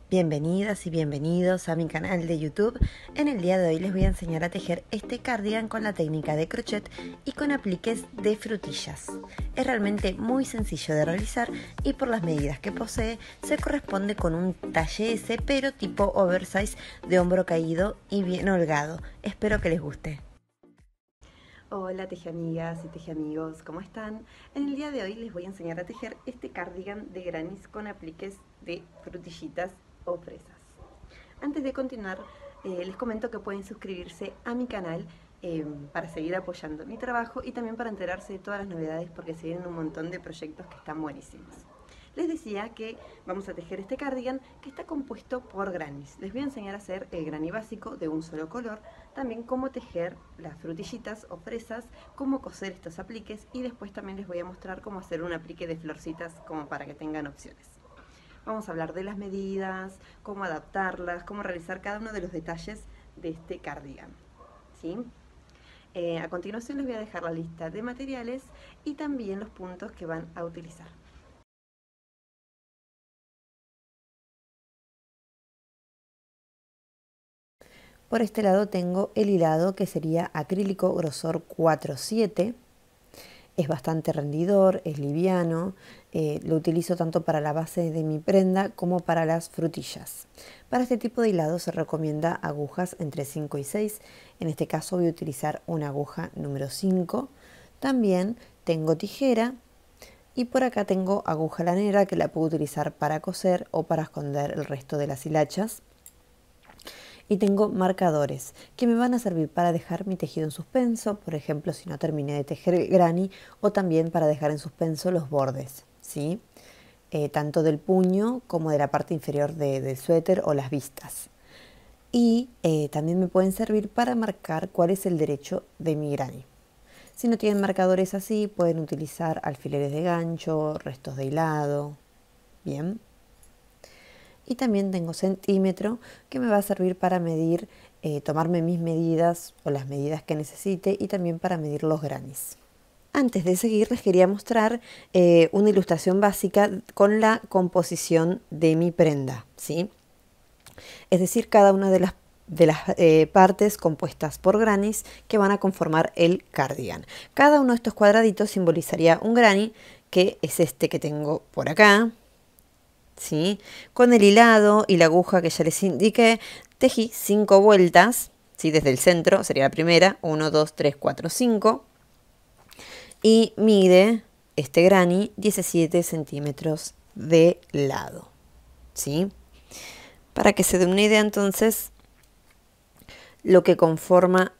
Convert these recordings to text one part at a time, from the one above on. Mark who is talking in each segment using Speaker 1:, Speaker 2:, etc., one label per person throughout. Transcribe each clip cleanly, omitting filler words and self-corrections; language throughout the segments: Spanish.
Speaker 1: Bienvenidas y bienvenidos a mi canal de YouTube. En el día de hoy les voy a enseñar a tejer este cardigan con la técnica de crochet y con apliques de frutillas. Es realmente muy sencillo de realizar y por las medidas que posee se corresponde con un talle S pero tipo oversize de hombro caído y bien holgado. Espero que les guste. Hola tejiamigas y tejiamigos, ¿cómo están? En el día de hoy les voy a enseñar a tejer este cardigan de granny con apliques de frutillitas o fresas. Antes de continuar, les comento que pueden suscribirse a mi canal para seguir apoyando mi trabajo y también para enterarse de todas las novedades porque se vienen un montón de proyectos que están buenísimos. Les decía que vamos a tejer este cardigan que está compuesto por grannies. Les voy a enseñar a hacer el granny básico de un solo color, también cómo tejer las frutillitas o fresas, cómo coser estos apliques y después también les voy a mostrar cómo hacer un aplique de florcitas como para que tengan opciones. Vamos a hablar de las medidas, cómo adaptarlas, cómo realizar cada uno de los detalles de este cardigan, ¿sí? A continuación les voy a dejar la lista de materiales y también los puntos que van a utilizar. Por este lado tengo el hilado que sería acrílico grosor 4/7. Es bastante rendidor, es liviano, lo utilizo tanto para la base de mi prenda como para las frutillas. Para este tipo de hilado se recomienda agujas entre 5 y 6, en este caso voy a utilizar una aguja número 5. También tengo tijera y por acá tengo aguja lanera que la puedo utilizar para coser o para esconder el resto de las hilachas. Y tengo marcadores que me van a servir para dejar mi tejido en suspenso, por ejemplo si no terminé de tejer el granny, o también para dejar en suspenso los bordes, ¿sí? Tanto del puño como de la parte inferior del suéter o las vistas. Y también me pueden servir para marcar cuál es el derecho de mi granny. Si no tienen marcadores así, pueden utilizar alfileres de gancho, restos de hilado. Bien. Y también tengo centímetro que me va a servir para medir, tomarme mis medidas o las medidas que necesite y también para medir los grannies. Antes de seguir les quería mostrar una ilustración básica con la composición de mi prenda, ¿sí? Es decir, cada una de las partes compuestas por grannies que van a conformar el cardigan. Cada uno de estos cuadraditos simbolizaría un granny, que es este que tengo por acá. ¿Sí? Con el hilado y la aguja que ya les indiqué, tejí 5 vueltas, ¿sí? Desde el centro sería la primera, 1, 2, 3, 4, 5. Y mide este granny 17 centímetros de lado, ¿sí? Para que se dé una idea entonces, lo que conforma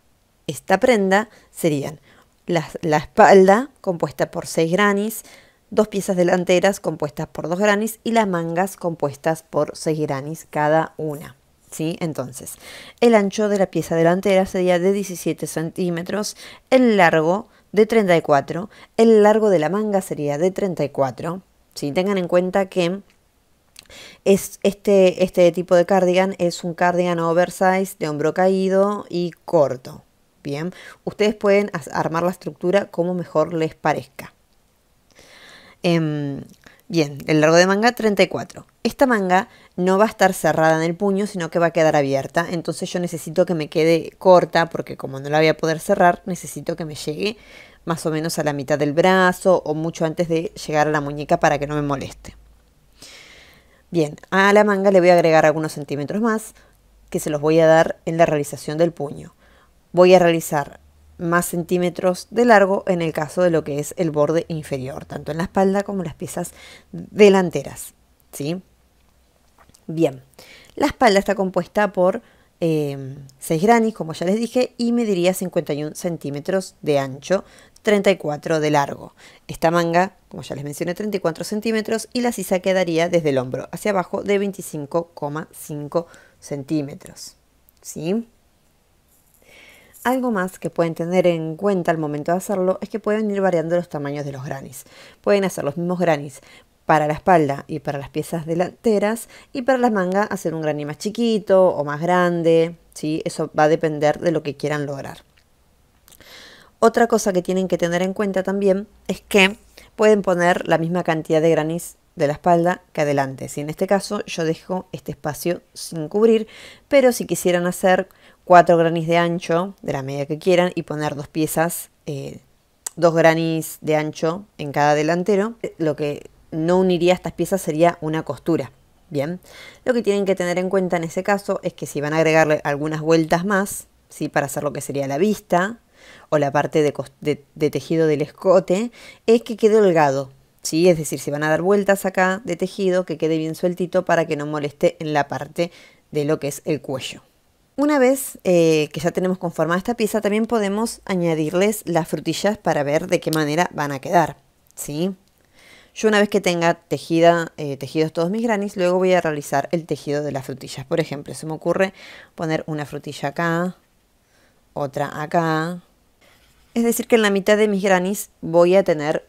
Speaker 1: esta prenda serían la espalda compuesta por 6 grannies, 2 piezas delanteras compuestas por 2 grannies y las mangas compuestas por 6 grannies cada una, ¿sí? Entonces, el ancho de la pieza delantera sería de 17 centímetros, el largo de 34, el largo de la manga sería de 34, ¿sí? Tengan en cuenta que este tipo de cardigan es un cardigan oversize de hombro caído y corto, ¿bien? Ustedes pueden armar la estructura como mejor les parezca. Bien, el largo de manga 34. Esta manga no va a estar cerrada en el puño, sino que va a quedar abierta. Entonces yo necesito que me quede corta, porque como no la voy a poder cerrar, necesito que me llegue más o menos a la mitad del brazo o mucho antes de llegar a la muñeca para que no me moleste. Bien, a la manga le voy a agregar algunos centímetros más, que se los voy a dar en la realización del puño. Voy a realizar más centímetros de largo en el caso de lo que es el borde inferior, tanto en la espalda como en las piezas delanteras, ¿sí? Bien, la espalda está compuesta por 6 grannies, como ya les dije, y mediría 51 centímetros de ancho, 34 de largo. Esta manga, como ya les mencioné, 34 centímetros y la sisa quedaría desde el hombro hacia abajo de 25,5 centímetros, ¿sí? Algo más que pueden tener en cuenta al momento de hacerlo es que pueden ir variando los tamaños de los grannies. Pueden hacer los mismos grannies para la espalda y para las piezas delanteras, y para la manga hacer un granny más chiquito o más grande, ¿sí? Eso va a depender de lo que quieran lograr. Otra cosa que tienen que tener en cuenta también es que pueden poner la misma cantidad de grannies de la espalda que adelante. Si en este caso yo dejo este espacio sin cubrir, pero si quisieran hacer 4 granis de ancho de la medida que quieran y poner 2 piezas, 2 granis de ancho en cada delantero, lo que no uniría estas piezas sería una costura. Bien, lo que tienen que tener en cuenta en ese caso es que si van a agregarle algunas vueltas más, ¿sí? Para hacer lo que sería la vista o la parte de tejido del escote, es que quede holgado, ¿sí? Es decir, si van a dar vueltas acá de tejido, que quede bien sueltito para que no moleste en la parte de lo que es el cuello. Una vez que ya tenemos conformada esta pieza, también podemos añadirles las frutillas para ver de qué manera van a quedar, ¿sí? Yo una vez que tenga tejidos todos mis granis, luego voy a realizar el tejido de las frutillas. Por ejemplo, se me ocurre poner una frutilla acá, otra acá. Es decir que en la mitad de mis granis voy a tener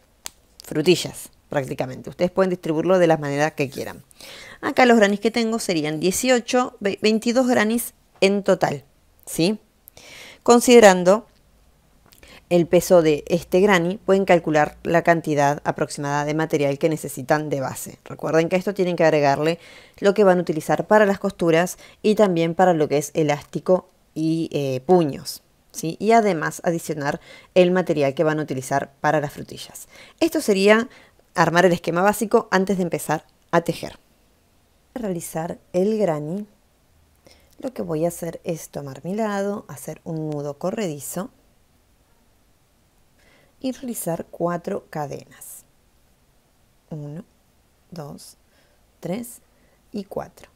Speaker 1: frutillas prácticamente. Ustedes pueden distribuirlo de la manera que quieran. Acá los granis que tengo serían 22 granis en total, ¿sí? Considerando el peso de este grani, pueden calcular la cantidad aproximada de material que necesitan de base. Recuerden que a esto tienen que agregarle lo que van a utilizar para las costuras y también para lo que es elástico y puños, ¿sí? Y además adicionar el material que van a utilizar para las frutillas. Esto sería armar el esquema básico antes de empezar a tejer. Para realizar el grani, lo que voy a hacer es tomar mi lado, hacer un nudo corredizo y realizar 4 cadenas. 1, 2, 3 y 4.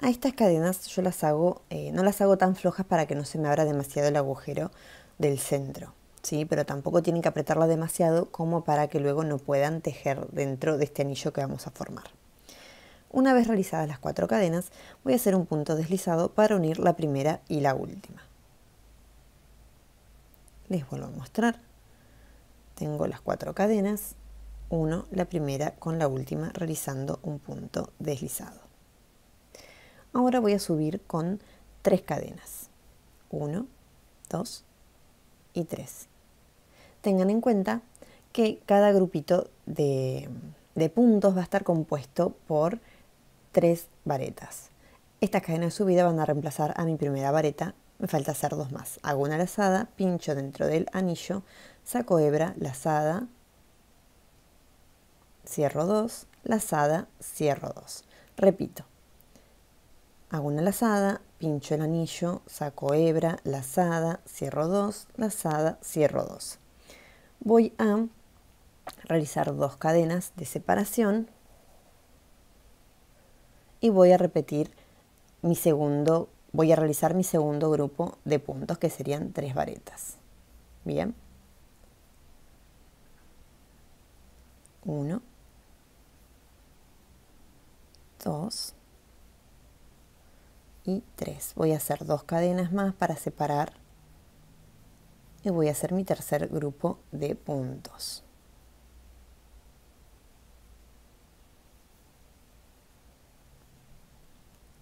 Speaker 1: A estas cadenas yo las hago, no las hago tan flojas para que no se me abra demasiado el agujero del centro, ¿sí? Pero tampoco tienen que apretarla demasiado como para que luego no puedan tejer dentro de este anillo que vamos a formar. Una vez realizadas las 4 cadenas, voy a hacer un punto deslizado para unir la primera y la última. Les vuelvo a mostrar. Tengo las 4 cadenas, uno la primera con la última realizando un punto deslizado. Ahora voy a subir con 3 cadenas, 1, 2 y 3. Tengan en cuenta que cada grupito de puntos va a estar compuesto por 3 varetas. Estas cadenas de subida van a reemplazar a mi primera vareta. Me falta hacer 2 más. Hago una lazada, pincho dentro del anillo, saco hebra, lazada, cierro 2, lazada, cierro 2. Repito. Hago una lazada, pincho el anillo, saco hebra, lazada, cierro 2, lazada, cierro 2. Voy a realizar 2 cadenas de separación y voy a repetir voy a realizar mi segundo grupo de puntos, que serían 3 varetas. Bien. 1, 2 y 3. Voy a hacer 2 cadenas más para separar y voy a hacer mi tercer grupo de puntos.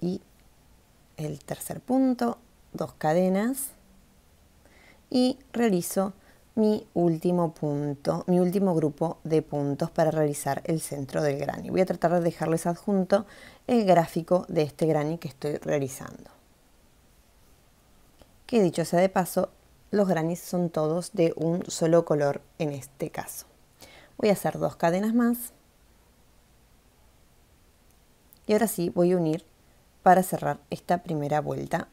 Speaker 1: Y el tercer punto, 2 cadenas y realizo mi último punto, mi último grupo de puntos para realizar el centro del grani. Voy a tratar de dejarles adjunto el gráfico de este grani que estoy realizando. Que dicho sea de paso, los granis son todos de un solo color en este caso. Voy a hacer 2 cadenas más y ahora sí voy a unir para cerrar esta primera vuelta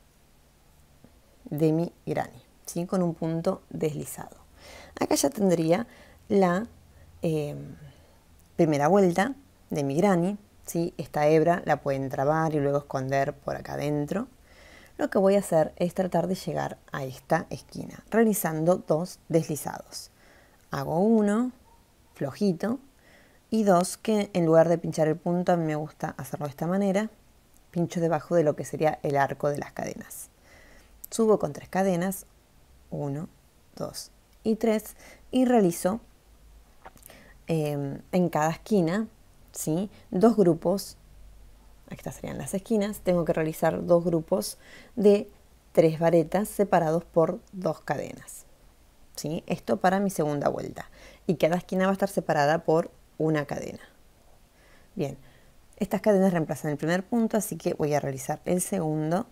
Speaker 1: de mi grani, ¿sí? Con un punto deslizado. Acá ya tendría la primera vuelta de mi grani, ¿sí? Esta hebra la pueden trabar y luego esconder por acá adentro. Lo que voy a hacer es tratar de llegar a esta esquina, realizando 2 deslizados. Hago 1 flojito y 2 que en lugar de pinchar el punto, a mí me gusta hacerlo de esta manera. Pincho debajo de lo que sería el arco de las cadenas. Subo con 3 cadenas, 1, 2 y 3, y realizo en cada esquina, ¿sí? 2 grupos. Estas serían las esquinas. Tengo que realizar 2 grupos de 3 varetas separados por 2 cadenas, ¿sí? Esto para mi segunda vuelta. Y cada esquina va a estar separada por una cadena. Bien, estas cadenas reemplazan el primer punto, así que voy a realizar el segundo,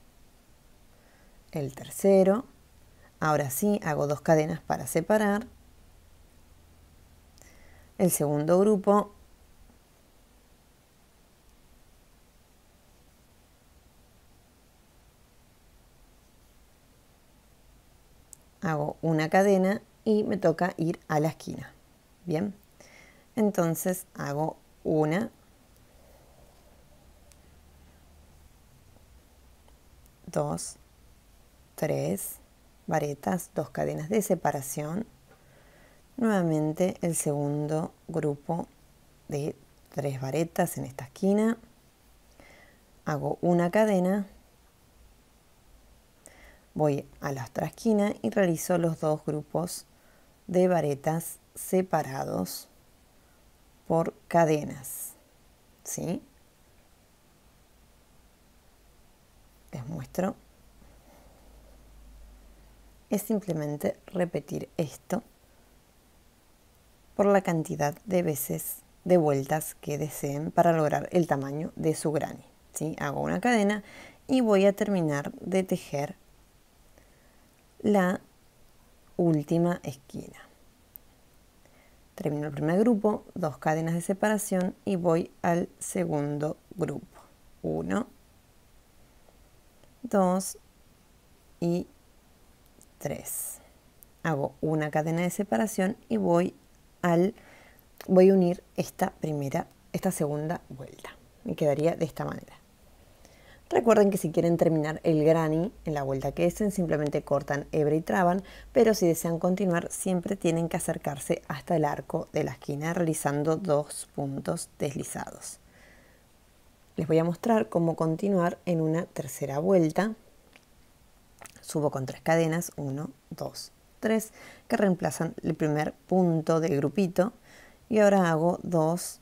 Speaker 1: el tercero. Ahora sí, hago 2 cadenas para separar. El segundo grupo. Hago una cadena y me toca ir a la esquina. Bien, entonces hago una, 2, 3 varetas, 2 cadenas de separación. Nuevamente el segundo grupo de 3 varetas en esta esquina. Hago una cadena, voy a la otra esquina y realizo los 2 grupos de varetas separados por cadenas, ¿sí? Les muestro. Es simplemente repetir esto por la cantidad de veces, de vueltas que deseen para lograr el tamaño de su granny, ¿sí? Hago una cadena y voy a terminar de tejer la última esquina. Termino el primer grupo, 2 cadenas de separación y voy al segundo grupo. 1, 2 y 3. Hago una cadena de separación y voy a unir esta segunda vuelta. Me quedaría de esta manera. Recuerden que si quieren terminar el granny en la vuelta que deseen, simplemente cortan hebra y traban, pero si desean continuar, siempre tienen que acercarse hasta el arco de la esquina realizando 2 puntos deslizados. Les voy a mostrar cómo continuar en una tercera vuelta. Subo con 3 cadenas, 1, 2, 3, que reemplazan el primer punto del grupito, y ahora hago 2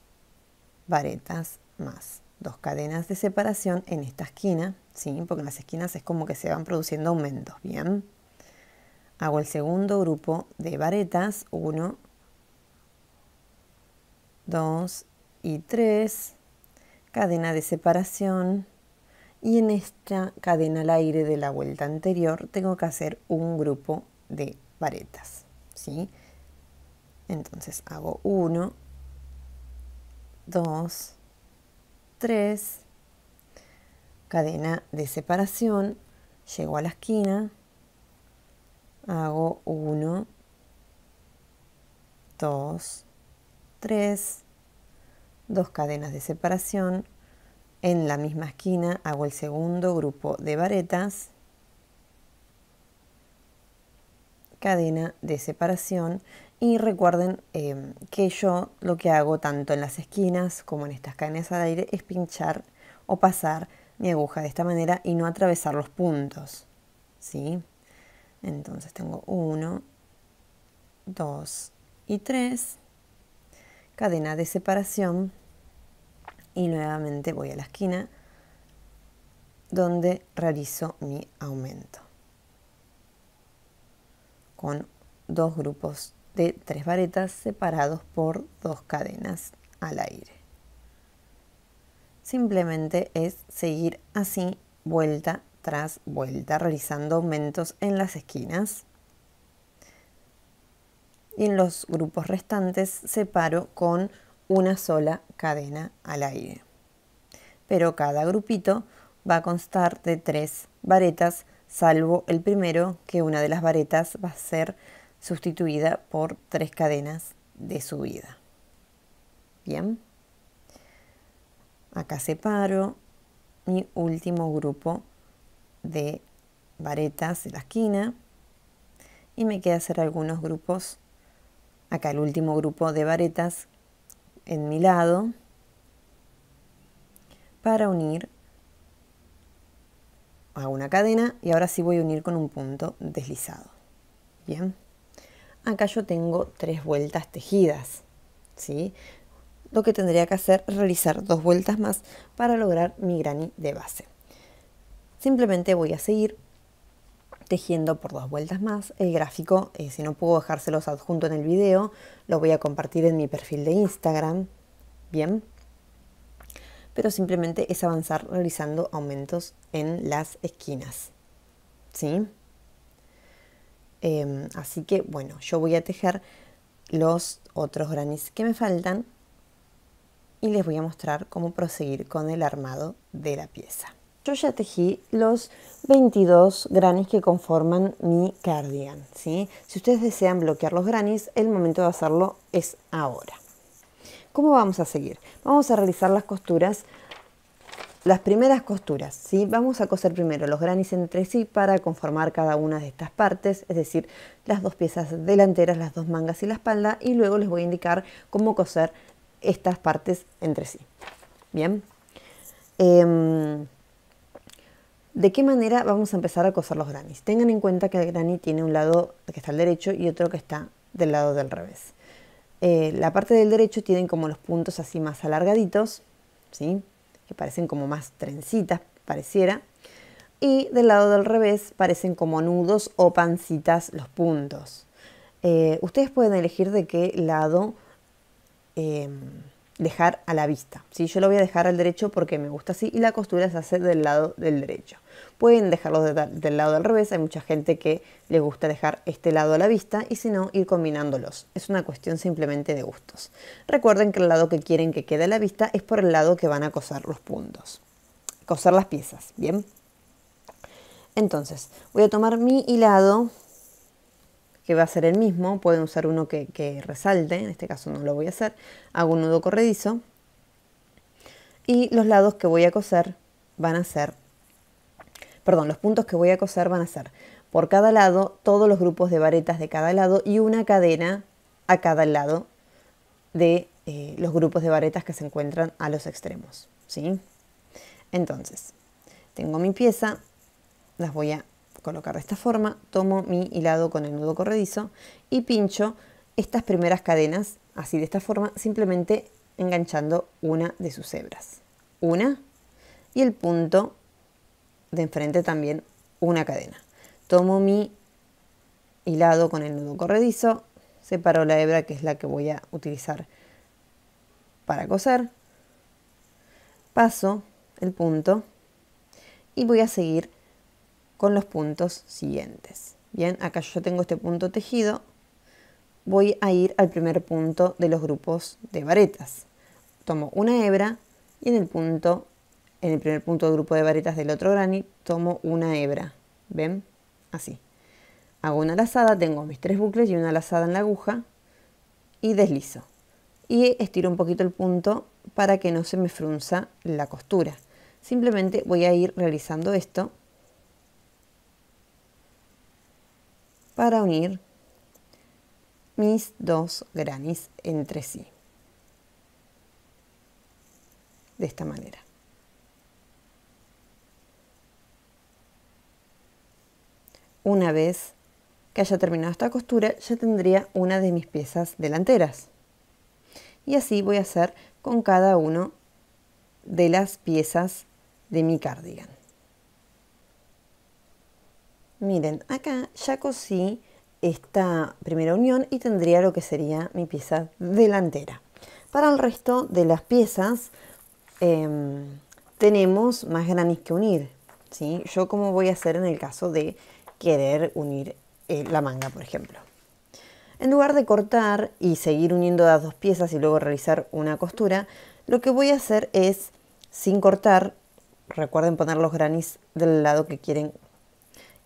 Speaker 1: varetas más. 2 cadenas de separación en esta esquina, ¿sí? Porque en las esquinas es como que se van produciendo aumentos, ¿bien? Hago el segundo grupo de varetas, 1, 2 y 3, cadena de separación, y en esta cadena al aire de la vuelta anterior tengo que hacer un grupo de varetas, ¿sí? Entonces hago 1, 2, 3, cadena de separación, llego a la esquina, hago 1, 2, 3, 2 cadenas de separación, en la misma esquina hago el segundo grupo de varetas, cadena de separación, y recuerden que yo lo que hago tanto en las esquinas como en estas cadenas al aire es pinchar o pasar mi aguja de esta manera y no atravesar los puntos, ¿sí? Entonces tengo 1, 2 y 3, cadena de separación, y nuevamente voy a la esquina donde realizo mi aumento con 2 grupos de 3 varetas separados por 2 cadenas al aire. Simplemente es seguir así vuelta tras vuelta realizando aumentos en las esquinas, y en los grupos restantes separo con una sola cadena al aire, pero cada grupito va a constar de 3 varetas, salvo el primero, que una de las varetas va a ser sustituida por 3 cadenas de subida. Bien, acá separo mi último grupo de varetas de la esquina y me queda hacer algunos grupos. Acá el último grupo de varetas en mi lado para unir. Hago una cadena y ahora sí voy a unir con un punto deslizado. Bien, acá yo tengo 3 vueltas tejidas, ¿sí? Lo que tendría que hacer es realizar 2 vueltas más para lograr mi granny de base. Simplemente voy a seguir tejiendo por 2 vueltas más. El gráfico, si no puedo dejárselos adjunto en el video, lo voy a compartir en mi perfil de Instagram. Bien, pero simplemente es avanzar realizando aumentos en las esquinas, ¿sí? Así que bueno, yo voy a tejer los otros granis que me faltan y les voy a mostrar cómo proseguir con el armado de la pieza. Yo ya tejí los 22 granis que conforman mi cardigan, ¿sí? Si ustedes desean bloquear los granis, el momento de hacerlo es ahora. ¿Cómo vamos a seguir? Vamos a realizar las costuras, las primeras costuras, ¿sí? Vamos a coser primero los granis entre sí para conformar cada una de estas partes, es decir, las dos piezas delanteras, las dos mangas y la espalda, y luego les voy a indicar cómo coser estas partes entre sí. Bien. ¿De qué manera vamos a empezar a coser los granis? Tengan en cuenta que el grani tiene un lado que está al derecho y otro que está del lado del revés. La parte del derecho tienen como los puntos así más alargaditos, ¿sí? Que parecen como más trencitas, pareciera. Y del lado del revés parecen como nudos o pancitas los puntos. Ustedes pueden elegir de qué lado dejar a la vista, ¿sí? Yo lo voy a dejar al derecho porque me gusta así y la costura se hace del lado del derecho. Pueden dejarlo del lado del revés, hay mucha gente que le gusta dejar este lado a la vista y si no, ir combinándolos. Es una cuestión simplemente de gustos. Recuerden que el lado que quieren que quede a la vista es por el lado que van a coser los puntos, coser las piezas, ¿bien? Entonces, voy a tomar mi hilado, que va a ser el mismo, pueden usar uno que resalte, en este caso no lo voy a hacer, hago un nudo corredizo y los lados que voy a coser van a ser, perdón, los puntos que voy a coser van a ser por cada lado todos los grupos de varetas de cada lado y una cadena a cada lado de los grupos de varetas que se encuentran a los extremos, ¿sí? Entonces, tengo mi pieza, las voy a colocar de esta forma, tomo mi hilado con el nudo corredizo y pincho estas primeras cadenas así de esta forma, simplemente enganchando una de sus hebras, una, y el punto de enfrente también una cadena. Tomo mi hilado con el nudo corredizo, separo la hebra que es la que voy a utilizar para coser, paso el punto y voy a seguir con los puntos siguientes. Bien, acá yo tengo este punto tejido, voy a ir al primer punto de los grupos de varetas. Tomo una hebra y en el primer punto del grupo de varetas del otro grani, tomo una hebra. ¿Ven? Así. Hago una lazada, tengo mis 3 bucles y una lazada en la aguja y deslizo. Y estiro un poquito el punto para que no se me frunza la costura. Simplemente voy a ir realizando esto para unir mis dos granis entre sí. De esta manera. Una vez que haya terminado esta costura, ya tendría una de mis piezas delanteras. Y así voy a hacer con cada una de las piezas de mi cardigan. Miren, acá ya cosí esta primera unión y tendría lo que sería mi pieza delantera. Para el resto de las piezas tenemos más granis que unir, ¿sí? Yo como voy a hacer en el caso de querer unir la manga, por ejemplo. En lugar de cortar y seguir uniendo las dos piezas y luego realizar una costura, lo que voy a hacer es, sin cortar, recuerden poner los granis del lado que quieren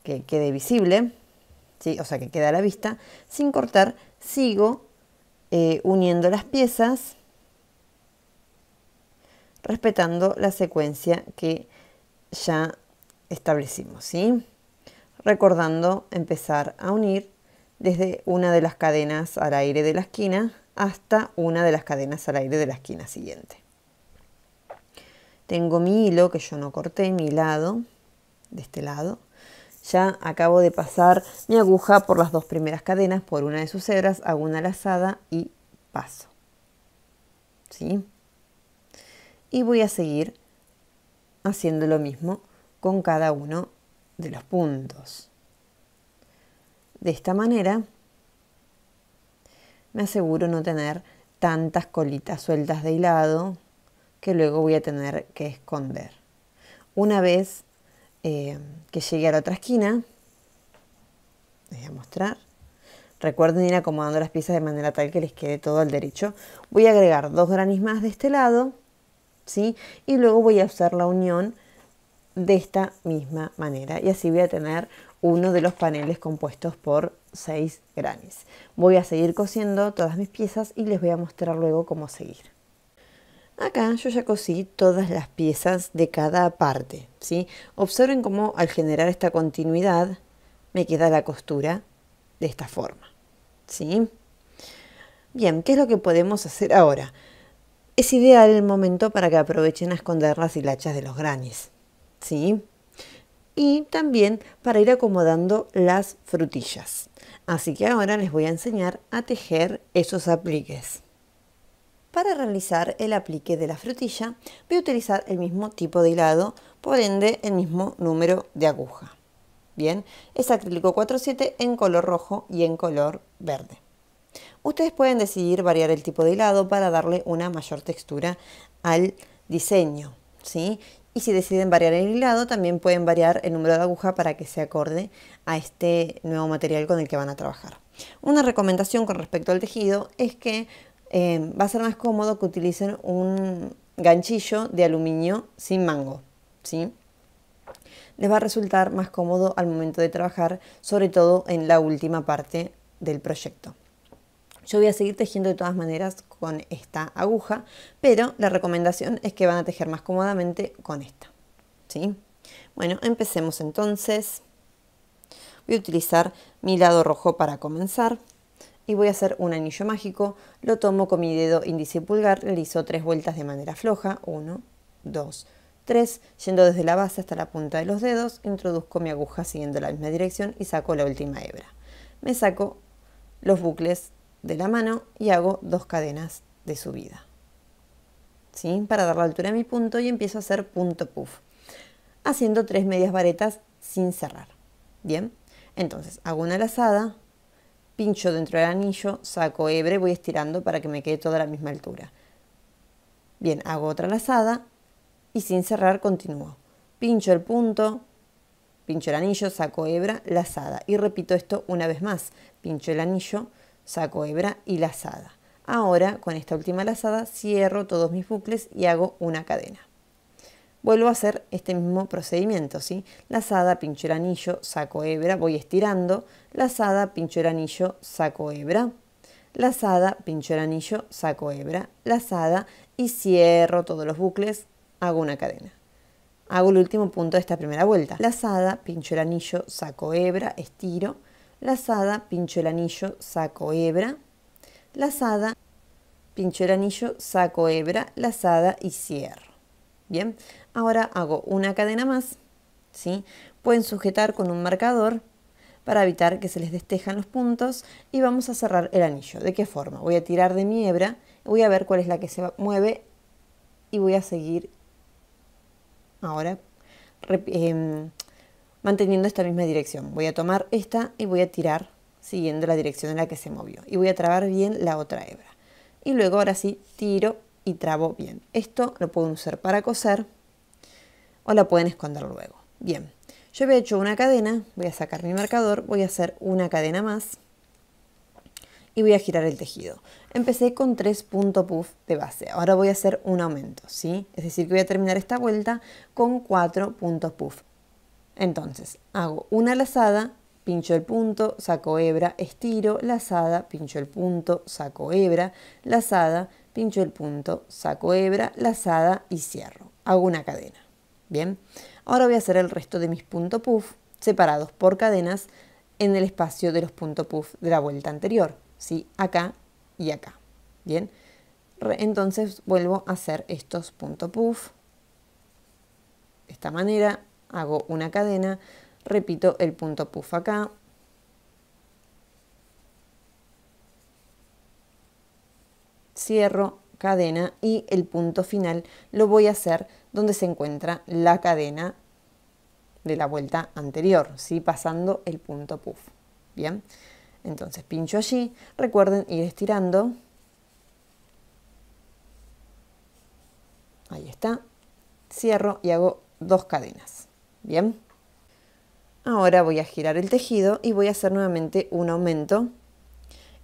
Speaker 1: que quede visible, ¿sí? O sea, que quede a la vista. Sin cortar, sigo uniendo las piezas, respetando la secuencia que ya establecimos, ¿sí? Recordando empezar a unir desde una de las cadenas al aire de la esquina hasta una de las cadenas al aire de la esquina siguiente. Tengo mi hilo que yo no corté, mi lado, de este lado. Ya acabo de pasar mi aguja por las dos primeras cadenas, por una de sus hebras, hago una lazada y paso, ¿sí? Y voy a seguir haciendo lo mismo con cada uno de los puntos. De esta manera me aseguro no tener tantas colitas sueltas de hilado que luego voy a tener que esconder. Una vez que llegue a la otra esquina, les voy a mostrar. Recuerden ir acomodando las piezas de manera tal que les quede todo al derecho. Voy a agregar 2 granis más de este lado, ¿sí? Y luego voy a hacer la unión de esta misma manera. Y así voy a tener uno de los paneles compuestos por 6 granis. Voy a seguir cosiendo todas mis piezas y les voy a mostrar luego cómo seguir. Acá yo ya cosí todas las piezas de cada parte, ¿sí? Observen cómo al generar esta continuidad me queda la costura de esta forma, ¿sí? Bien, ¿qué es lo que podemos hacer ahora? Es ideal el momento para que aprovechen a esconder las hilachas de los granis, ¿sí? Y también para ir acomodando las frutillas. Así que ahora les voy a enseñar a tejer esos apliques. Para realizar el aplique de la frutilla voy a utilizar el mismo tipo de hilado, por ende el mismo número de aguja. Bien, es acrílico 4/7 en color rojo y en color verde. Ustedes pueden decidir variar el tipo de hilado para darle una mayor textura al diseño, ¿sí? Y si deciden variar el hilado, también pueden variar el número de aguja para que se acorde a este nuevo material con el que van a trabajar. Una recomendación con respecto al tejido es que va a ser más cómodo que utilicen un ganchillo de aluminio sin mango, ¿sí? Les va a resultar más cómodo al momento de trabajar, sobre todo en la última parte del proyecto. Yo voy a seguir tejiendo de todas maneras con esta aguja, pero la recomendación es que van a tejer más cómodamente con esta, ¿sí? Bueno, empecemos entonces. Voy a utilizar mi lado rojo para comenzar y voy a hacer un anillo mágico. Lo tomo con mi dedo índice y pulgar, realizo 3 vueltas de manera floja, 1, 2, 3, yendo desde la base hasta la punta de los dedos, introduzco mi aguja siguiendo la misma dirección y saco la última hebra. Me saco los bucles de la mano y hago 2 cadenas de subida, ¿sí? Para dar la altura a mi punto, y empiezo a hacer punto puff, haciendo 3 medias varetas sin cerrar. Bien, entonces hago una lazada, pincho dentro del anillo, saco hebra y voy estirando para que me quede toda a la misma altura. Bien, hago otra lazada y sin cerrar continúo. Pincho el punto, pincho el anillo, saco hebra, lazada y repito esto una vez más. Pincho el anillo, saco hebra y lazada. Ahora con esta última lazada cierro todos mis bucles y hago una cadena. Vuelvo a hacer este mismo procedimiento, ¿sí? Lazada, pincho el anillo, saco hebra, voy estirando, lazada, pincho el anillo, saco hebra, lazada, pincho el anillo, saco hebra, lazada y cierro todos los bucles, hago una cadena. Hago el último punto de esta primera vuelta. Lazada, pincho el anillo, saco hebra, estiro, lazada, pincho el anillo, saco hebra, lazada, pincho el anillo, saco hebra, lazada y cierro. Bien, ahora hago una cadena más, ¿sí? Pueden sujetar con un marcador para evitar que se les destejan los puntos y vamos a cerrar el anillo. ¿De qué forma? Voy a tirar de mi hebra, voy a ver cuál es la que se mueve y voy a seguir ahora manteniendo esta misma dirección. Voy a tomar esta y voy a tirar siguiendo la dirección en la que se movió y voy a trabar bien la otra hebra. Y luego ahora sí tiro y trabo bien. Esto lo pueden usar para coser o la pueden esconder luego. Bien, yo había hecho una cadena, voy a sacar mi marcador, voy a hacer una cadena más y voy a girar el tejido. Empecé con 3 puntos puff de base, ahora voy a hacer un aumento, ¿sí? Es decir, que voy a terminar esta vuelta con 4 puntos puff. Entonces, hago una lazada, pincho el punto, saco hebra, estiro, lazada, pincho el punto, saco hebra, lazada, pincho el punto, saco hebra, lazada y cierro. Hago una cadena. Bien, ahora voy a hacer el resto de mis puntos puff separados por cadenas en el espacio de los puntos puff de la vuelta anterior, ¿sí? Acá y acá. Bien, entonces vuelvo a hacer estos puntos puff de esta manera. Hago una cadena, repito el punto puff acá, cierro, cadena y el punto final lo voy a hacer donde se encuentra la cadena de la vuelta anterior, ¿sí? Pasando el punto puff. Bien, entonces pincho allí, recuerden ir estirando. ahí está, cierro y hago 2 cadenas. Bien, ahora voy a girar el tejido y voy a hacer nuevamente un aumento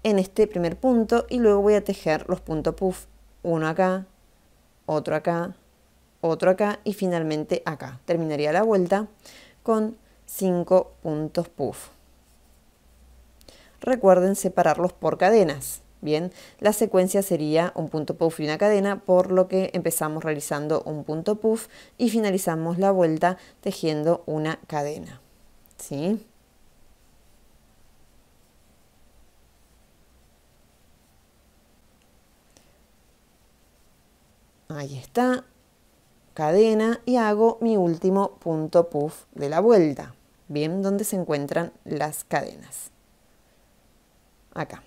Speaker 1: en este primer punto y luego voy a tejer los puntos puff, uno acá, otro acá, otro acá y finalmente acá. Terminaría la vuelta con 5 puntos puff. Recuerden separarlos por cadenas. Bien, la secuencia sería un punto puff y una cadena, por lo que empezamos realizando un punto puff y finalizamos la vuelta tejiendo una cadena. ¿Sí? Ahí está, cadena y hago mi último punto puff de la vuelta. Bien, donde se encuentran las cadenas. Acá.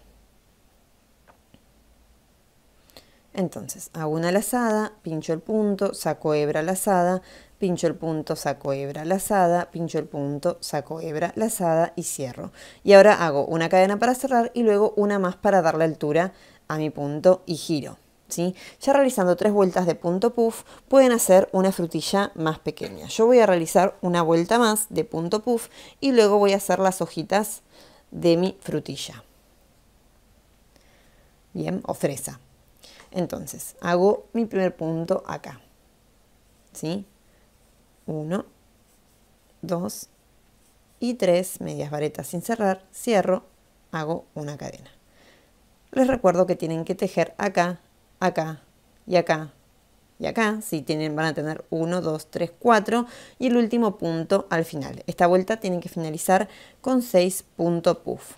Speaker 1: Entonces hago una lazada, pincho el punto, saco hebra lazada, pincho el punto, saco hebra lazada, pincho el punto, saco hebra lazada y cierro. Y ahora hago una cadena para cerrar y luego una más para darle altura a mi punto y giro. ¿Sí? Ya realizando 3 vueltas de punto puff pueden hacer una frutilla más pequeña. Yo voy a realizar una vuelta más de punto puff y luego voy a hacer las hojitas de mi frutilla. Bien, o fresa. Entonces, hago mi primer punto acá, ¿sí? 1, 2 y 3, medias varetas sin cerrar, cierro, hago una cadena. Les recuerdo que tienen que tejer acá, acá y acá y acá, si tienen, van a tener 1, 2, 3, 4 y el último punto al final. Esta vuelta tienen que finalizar con 6 puntos puff.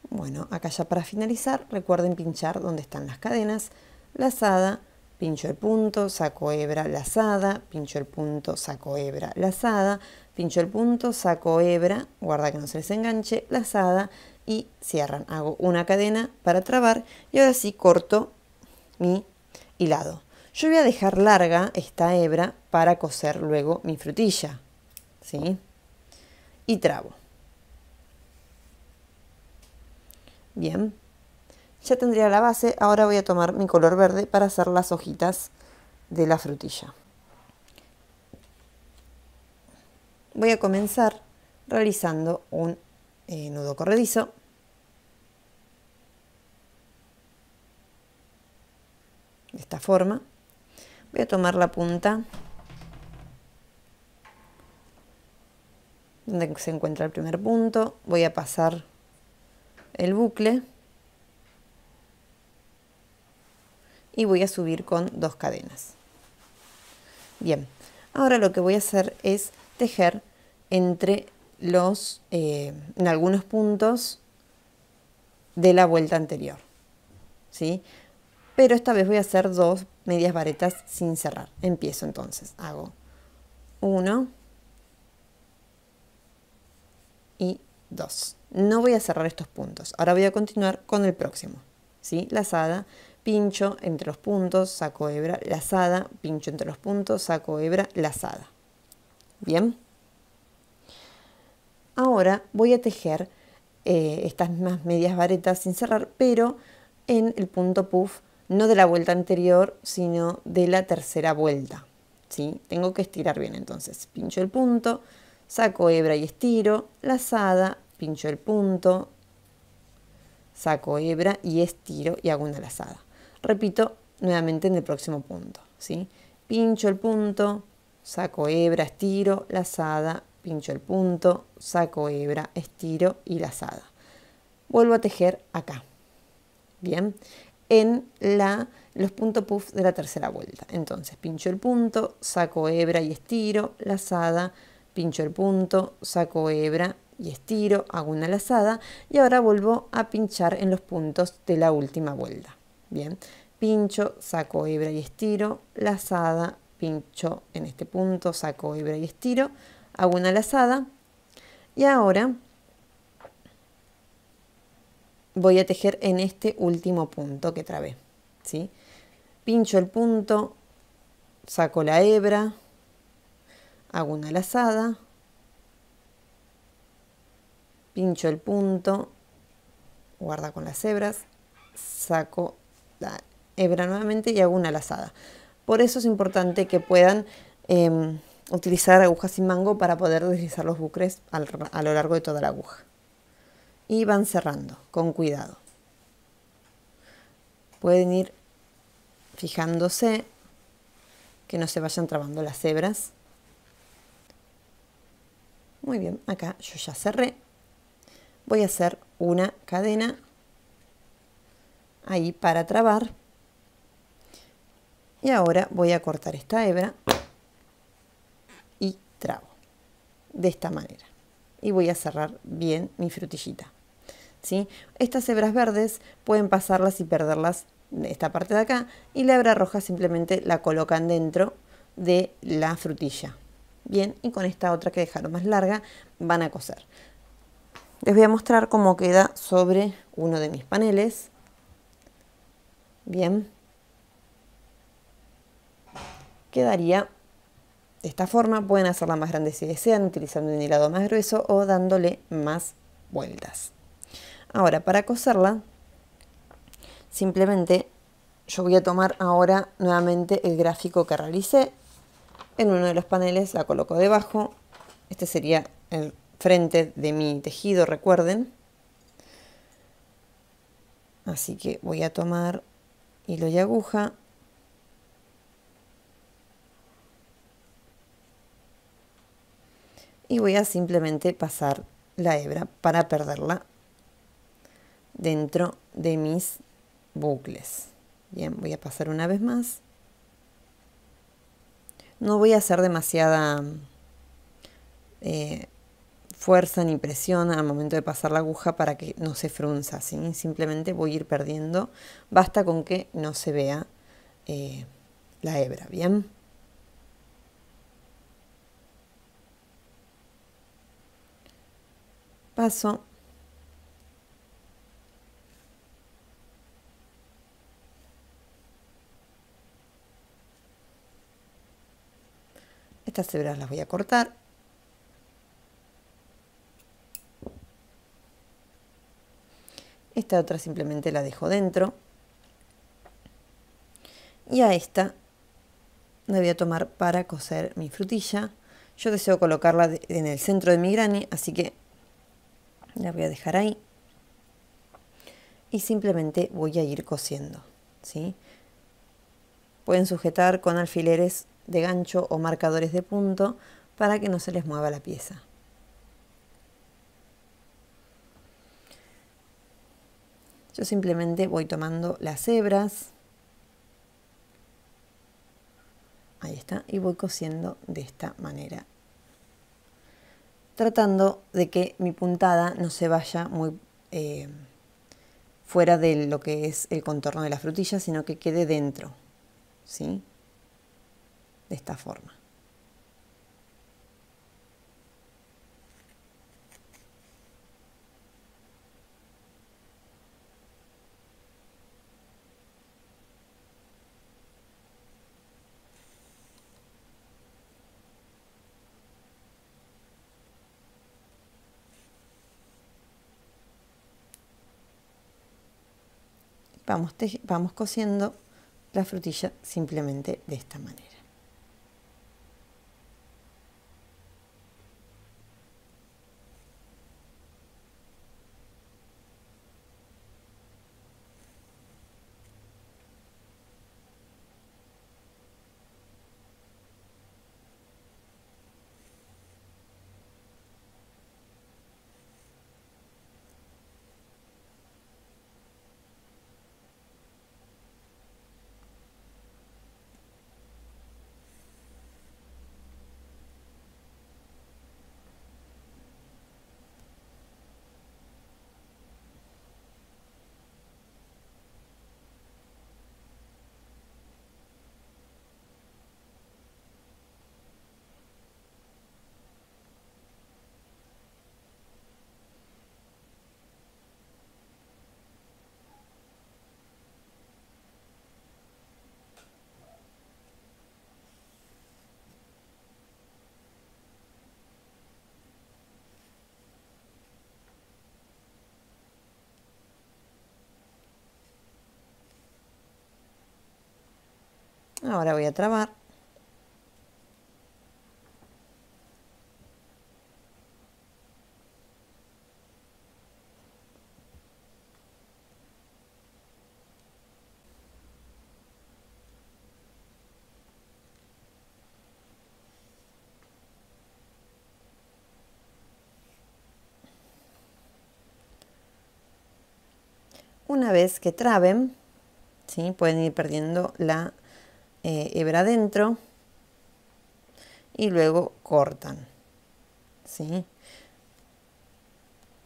Speaker 1: Bueno, acá ya para finalizar, recuerden pinchar donde están las cadenas, lazada, pincho el punto, saco hebra, lazada, pincho el punto, saco hebra, lazada, pincho el punto, saco hebra, guarda que no se les enganche, lazada y cierran. Hago una cadena para trabar y ahora sí corto mi hilado. Yo voy a dejar larga esta hebra para coser luego mi frutilla, ¿sí? Y trabo. Bien, ya tendría la base, ahora voy a tomar mi color verde para hacer las hojitas de la frutilla. Voy a comenzar realizando un nudo corredizo. De esta forma. Voy a tomar la punta donde se encuentra el primer punto, voy a pasar el bucle y voy a subir con 2 cadenas. Bien, ahora lo que voy a hacer es tejer entre los, en algunos puntos de la vuelta anterior, ¿sí? Pero esta vez voy a hacer 2 medias varetas sin cerrar. Empiezo entonces, hago 1 y 2. No voy a cerrar estos puntos. Ahora voy a continuar con el próximo, ¿sí? Lazada, pincho entre los puntos, saco hebra, lazada, pincho entre los puntos, saco hebra, lazada. Bien. Ahora voy a tejer estas mismas medias varetas sin cerrar, pero en el punto puff, no de la vuelta anterior, sino de la tercera vuelta, ¿sí? Tengo que estirar bien, entonces pincho el punto, saco hebra y estiro, lazada, pincho el punto, saco hebra y estiro y hago una lazada. Repito nuevamente en el próximo punto, ¿sí? Pincho el punto, saco hebra, estiro, lazada, pincho el punto, saco hebra, estiro y lazada. Vuelvo a tejer acá, bien, en los puntos puff de la tercera vuelta. Entonces pincho el punto, saco hebra y estiro, lazada, pincho el punto, saco hebra y estiro, hago una lazada y ahora vuelvo a pinchar en los puntos de la última vuelta. Bien, pincho, saco hebra y estiro, lazada, pincho en este punto, saco hebra y estiro, hago una lazada y ahora voy a tejer en este último punto que trabé, ¿sí? Pincho el punto, saco la hebra, hago una lazada, pincho el punto, guarda con las hebras, saco la hebra nuevamente y hago una lazada. Por eso es importante que puedan utilizar agujas sin mango para poder deslizar los bucles a lo largo de toda la aguja. Y van cerrando con cuidado. Pueden ir fijándose que no se vayan trabando las hebras. Muy bien, acá yo ya cerré. Voy a hacer una cadena ahí para trabar. Y ahora voy a cortar esta hebra y trabo de esta manera. Y voy a cerrar bien mi frutillita. ¿Sí? Estas hebras verdes pueden pasarlas y perderlas de esta parte de acá, y la hebra roja simplemente la colocan dentro de la frutilla. Bien, y con esta otra que dejaron más larga van a coser. Les voy a mostrar cómo queda sobre uno de mis paneles. Bien, quedaría de esta forma. Pueden hacerla más grande si desean, utilizando un hilado más grueso o dándole más vueltas. Ahora, para coserla, simplemente yo voy a tomar ahora nuevamente el gráfico que realicé. En uno de los paneles la coloco debajo. Este sería el frente de mi tejido, recuerden. Así que voy a tomar hilo y aguja. Y voy a simplemente pasar la hebra para perderla dentro de mis bucles. Bien, voy a pasar una vez más. No voy a hacer demasiada fuerza ni presión al momento de pasar la aguja para que no se frunza, ¿sí? Simplemente voy a ir perdiendo. Basta con que no se vea la hebra, ¿bien? Paso. Estas hebras las voy a cortar. Esta otra simplemente la dejo dentro. Y a esta la voy a tomar para coser mi frutilla. Yo deseo colocarla en el centro de mi granny, así que la voy a dejar ahí. Y simplemente voy a ir cosiendo, ¿sí? Pueden sujetar con alfileres de gancho o marcadores de punto para que no se les mueva la pieza. Yo simplemente voy tomando las hebras. Ahí está. Y voy cosiendo de esta manera. Tratando de que mi puntada no se vaya muy fuera de lo que es el contorno de la frutilla, sino que quede dentro, ¿sí? De esta forma. Vamos cosiendo la frutilla simplemente de esta manera. Ahora voy a trabar. Una vez que traben, ¿sí? Pueden ir perdiendo la hebra adentro y luego cortan, ¿sí?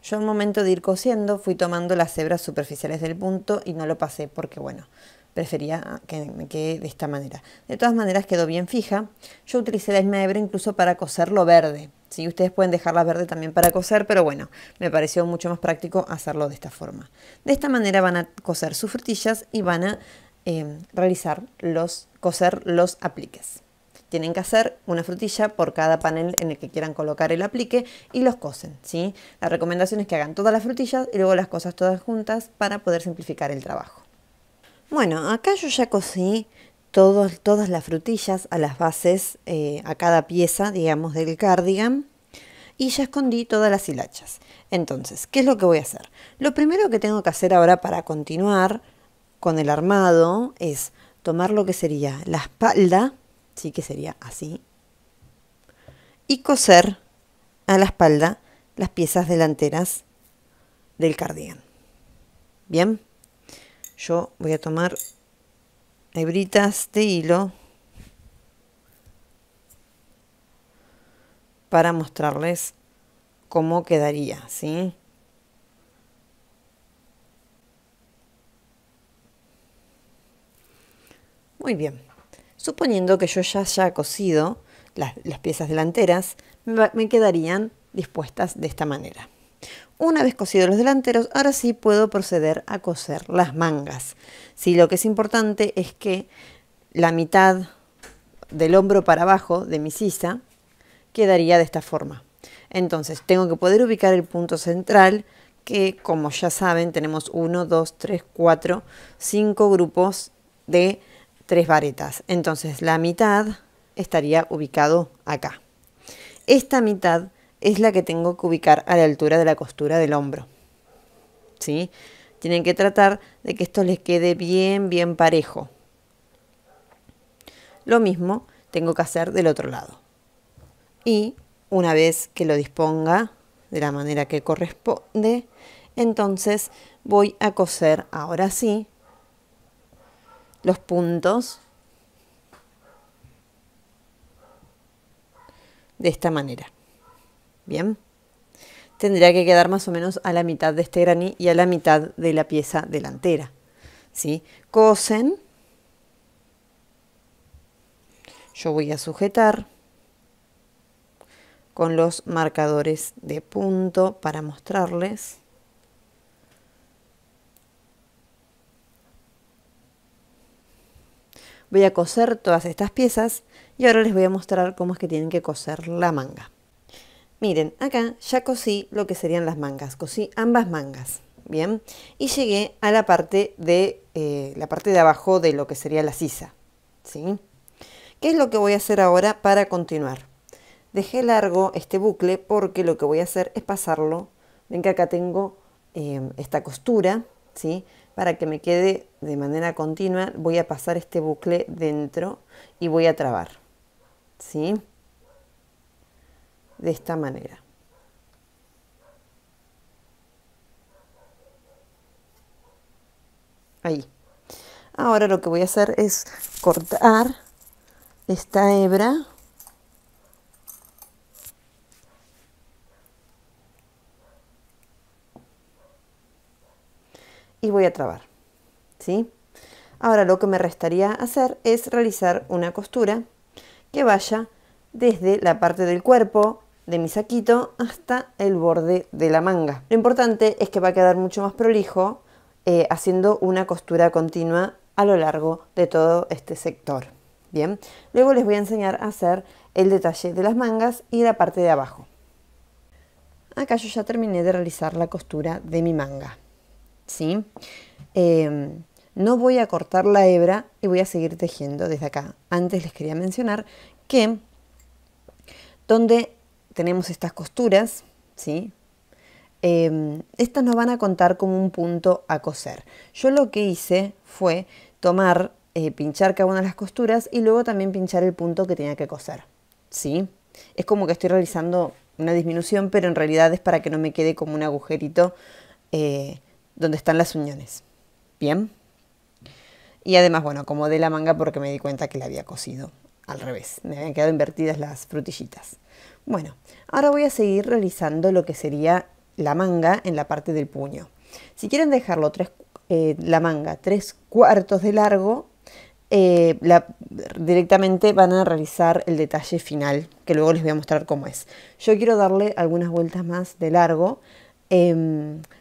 Speaker 1: Yo al momento de ir cosiendo fui tomando las hebras superficiales del punto y no lo pasé porque, bueno, prefería que me quede de esta manera. De todas maneras quedó bien fija. Yo utilicé la misma hebra incluso para coserlo verde. ¿Sí? Ustedes pueden dejarla verde también para coser, pero bueno, me pareció mucho más práctico hacerlo de esta forma. De esta manera van a coser sus frutillas y van a coser los apliques. Tienen que hacer una frutilla por cada panel en el que quieran colocar el aplique y los cosen, ¿sí? La recomendación es que hagan todas las frutillas y luego las cosas todas juntas para poder simplificar el trabajo. Bueno, acá yo ya cosí todas las frutillas a las bases, a cada pieza, digamos, del cardigan. Y ya escondí todas las hilachas. Entonces, ¿qué es lo que voy a hacer? Lo primero que tengo que hacer ahora para continuar con el armado es tomar lo que sería la espalda, sí que sería así, y coser a la espalda las piezas delanteras del cardigan. Bien, yo voy a tomar hebritas de hilo para mostrarles cómo quedaría, ¿sí? Muy bien. Suponiendo que yo ya haya cosido las piezas delanteras, me quedarían dispuestas de esta manera. Una vez cosidos los delanteros, ahora sí puedo proceder a coser las mangas. Sí, lo que es importante es que la mitad del hombro para abajo de mi sisa quedaría de esta forma. Entonces tengo que poder ubicar el punto central, que como ya saben tenemos 1, 2, 3, 4, 5 grupos de 3 varetas. Entonces la mitad estaría ubicado acá. Esta mitad es la que tengo que ubicar a la altura de la costura del hombro, ¿sí? Tienen que tratar de que esto les quede bien parejo. Lo mismo tengo que hacer del otro lado. Y una vez que lo disponga de la manera que corresponde, entonces voy a coser ahora sí los puntos de esta manera. Bien, tendría que quedar más o menos a la mitad de este graní y a la mitad de la pieza delantera, ¿sí? Cosen. Yo voy a sujetar con los marcadores de punto para mostrarles. Voy a coser todas estas piezas y ahora les voy a mostrar cómo es que tienen que coser la manga. Miren, acá ya cosí lo que serían las mangas, cosí ambas mangas, ¿bien? Y llegué a la parte de abajo de lo que sería la sisa, ¿sí? ¿Qué es lo que voy a hacer ahora para continuar? Dejé largo este bucle porque lo que voy a hacer es pasarlo. Ven que acá tengo esta costura, ¿sí? Para que me quede de manera continua, voy a pasar este bucle dentro y voy a trabar, ¿sí? De esta manera. Ahí. Ahora lo que voy a hacer es cortar esta hebra y voy a trabar, ¿sí? Ahora lo que me restaría hacer es realizar una costura que vaya desde la parte del cuerpo de mi saquito hasta el borde de la manga. Lo importante es que va a quedar mucho más prolijo haciendo una costura continua a lo largo de todo este sector. Bien, luego les voy a enseñar a hacer el detalle de las mangas y la parte de abajo. Acá yo ya terminé de realizar la costura de mi manga, ¿sí? No voy a cortar la hebra y voy a seguir tejiendo desde acá. Antes les quería mencionar que donde tenemos estas costuras, ¿sí? Estas nos van a contar como un punto a coser. Yo lo que hice fue tomar, pinchar cada una de las costuras y luego también pinchar el punto que tenía que coser, ¿sí? Es como que estoy realizando una disminución, pero en realidad es para que no me quede como un agujerito donde están las uniones. Bien. Y además, bueno, acomodé la manga porque me di cuenta que la había cosido al revés. Me habían quedado invertidas las frutillitas. Bueno, ahora voy a seguir realizando lo que sería la manga en la parte del puño. Si quieren dejarlo la manga 3/4 de largo, directamente van a realizar el detalle final, que luego les voy a mostrar cómo es. Yo quiero darle algunas vueltas más de largo,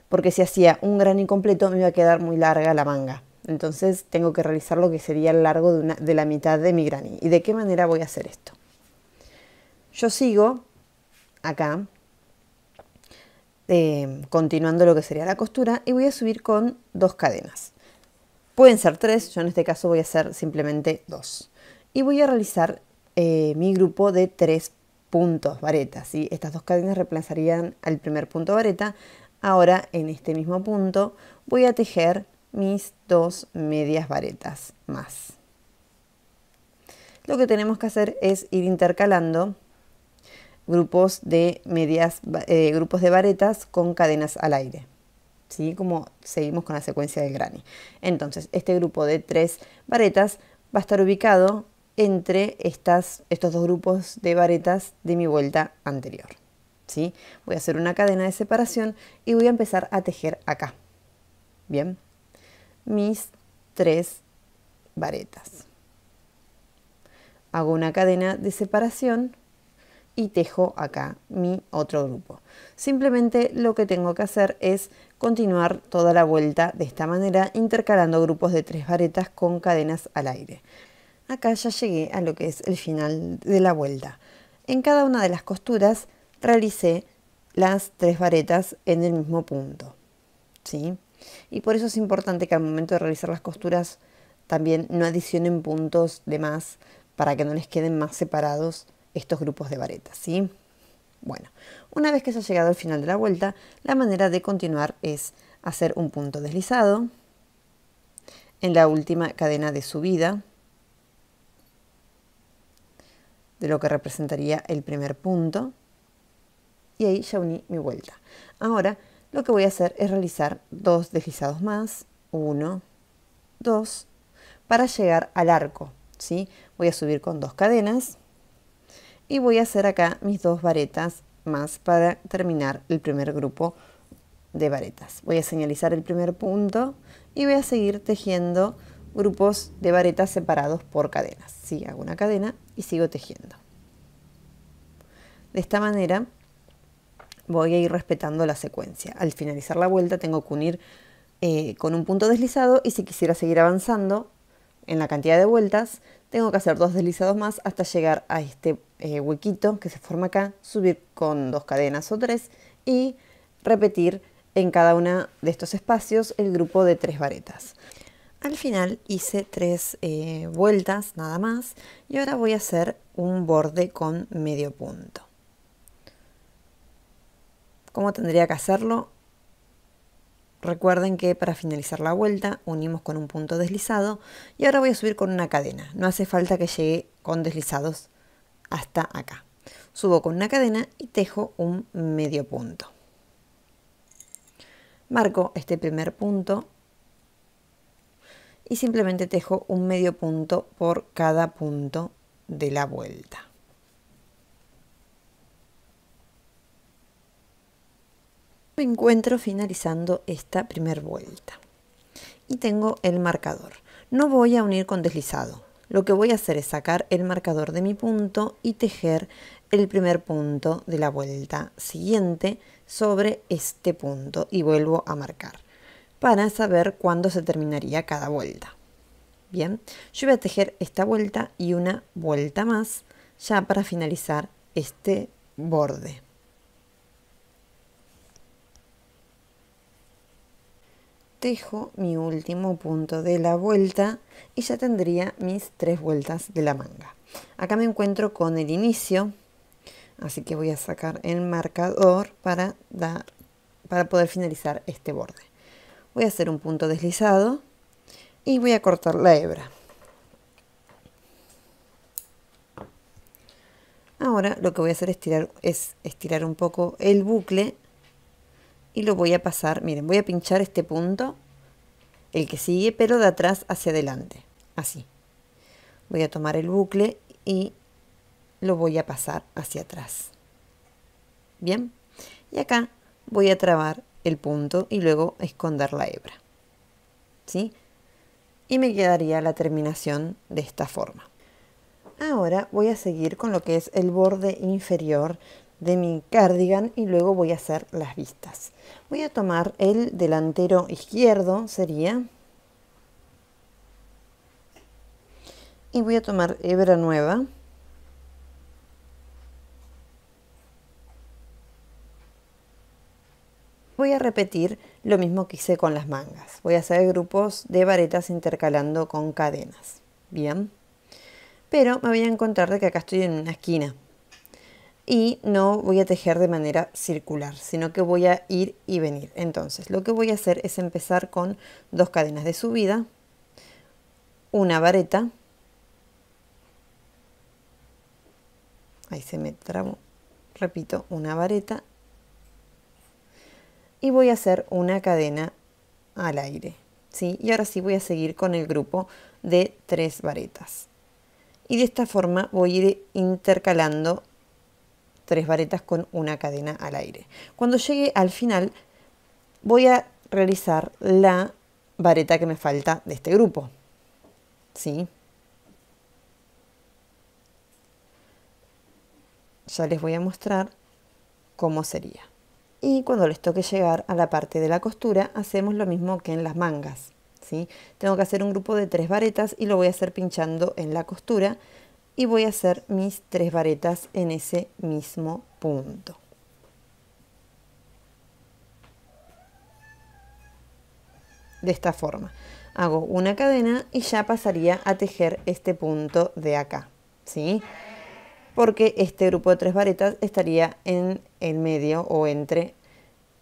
Speaker 1: porque si hacía un gran incompleto me iba a quedar muy larga la manga. Entonces tengo que realizar lo que sería el largo de la mitad de mi granny. ¿Y de qué manera voy a hacer esto? Yo sigo acá, continuando lo que sería la costura, y voy a subir con 2 cadenas. Pueden ser 3, yo en este caso voy a hacer simplemente 2. Y voy a realizar mi grupo de 3 puntos varetas, ¿sí? Estas 2 cadenas reemplazarían al primer punto vareta. Ahora en este mismo punto voy a tejer mis 2 medias varetas más. Lo que tenemos que hacer es ir intercalando grupos de grupos de varetas con cadenas al aire, ¿sí? Como seguimos con la secuencia del granny. Entonces, este grupo de 3 varetas va a estar ubicado entre estos 2 grupos de varetas de mi vuelta anterior, ¿sí? Voy a hacer una cadena de separación y voy a empezar a tejer acá. Bien, mis 3 varetas. Hago una cadena de separación y tejo acá mi otro grupo. Simplemente lo que tengo que hacer es continuar toda la vuelta de esta manera, intercalando grupos de 3 varetas con cadenas al aire. Acá ya llegué a lo que es el final de la vuelta. En cada una de las costuras realicé las 3 varetas en el mismo punto, ¿sí? Y por eso es importante que al momento de realizar las costuras también no adicionen puntos de más para que no les queden más separados estos grupos de varetas, ¿sí? Bueno, una vez que se ha llegado al final de la vuelta, la manera de continuar es hacer un punto deslizado en la última cadena de subida de lo que representaría el primer punto, y ahí ya uní mi vuelta. Ahora lo que voy a hacer es realizar 2 deslizados más, 1, 2, para llegar al arco, ¿sí? Voy a subir con 2 cadenas y voy a hacer acá mis 2 varetas más para terminar el primer grupo de varetas. Voy a señalizar el primer punto y voy a seguir tejiendo grupos de varetas separados por cadenas, ¿sí? Hago una cadena y sigo tejiendo. De esta manera voy a ir respetando la secuencia. Al finalizar la vuelta tengo que unir con un punto deslizado, y si quisiera seguir avanzando en la cantidad de vueltas, tengo que hacer 2 deslizados más hasta llegar a este huequito que se forma acá, subir con 2 cadenas o 3 y repetir en cada uno de estos espacios el grupo de 3 varetas. Al final hice 3 vueltas nada más, y ahora voy a hacer un borde con medio punto. ¿Cómo tendría que hacerlo? Recuerden que para finalizar la vuelta unimos con un punto deslizado, y ahora voy a subir con una cadena. No hace falta que llegue con deslizados hasta acá. Subo con una cadena y tejo un medio punto. Marco este primer punto y simplemente tejo un medio punto por cada punto de la vuelta. Me encuentro finalizando esta primera vuelta y tengo el marcador. No voy a unir con deslizado. Lo que voy a hacer es sacar el marcador de mi punto y tejer el primer punto de la vuelta siguiente sobre este punto, y vuelvo a marcar para saber cuándo se terminaría cada vuelta. Bien, yo voy a tejer esta vuelta y una vuelta más ya para finalizar este borde. tejo mi último punto de la vuelta y ya tendría mis 3 vueltas de la manga. Acá me encuentro con el inicio, así que voy a sacar el marcador para poder finalizar este borde. Voy a hacer un punto deslizado y voy a cortar la hebra. Ahora lo que voy a hacer es estirar un poco el bucle y lo voy a pasar. Miren, voy a pinchar este punto, el que sigue, pero de atrás hacia adelante, así. Voy a tomar el bucle y lo voy a pasar hacia atrás. Bien, y acá voy a trabar el punto y luego esconder la hebra, ¿sí? Y me quedaría la terminación de esta forma. Ahora voy a seguir con lo que es el borde inferior de mi cardigan y luego voy a hacer las vistas. Voy a tomar el delantero izquierdo, sería, y voy a tomar hebra nueva. Voy a repetir lo mismo que hice con las mangas. Voy a hacer grupos de varetas intercalando con cadenas. Bien. Pero me voy a encontrar de que acá estoy en una esquina. Y no voy a tejer de manera circular, sino que voy a ir y venir. Entonces, lo que voy a hacer es empezar con 2 cadenas de subida, una vareta. Ahí se me trabó. Repito, una vareta. Y voy a hacer una cadena al aire, ¿sí? Y ahora sí voy a seguir con el grupo de 3 varetas. Y de esta forma voy a ir intercalando 3 varetas con una cadena al aire. Cuando llegue al final voy a realizar la vareta que me falta de este grupo, ¿sí? Ya les voy a mostrar cómo sería. Y cuando les toque llegar a la parte de la costura, hacemos lo mismo que en las mangas, ¿sí? Tengo que hacer un grupo de 3 varetas y lo voy a hacer pinchando en la costura y voy a hacer mis 3 varetas en ese mismo punto. De esta forma. Hago una cadena y ya pasaría a tejer este punto de acá, ¿sí? Porque este grupo de 3 varetas estaría en el medio o entre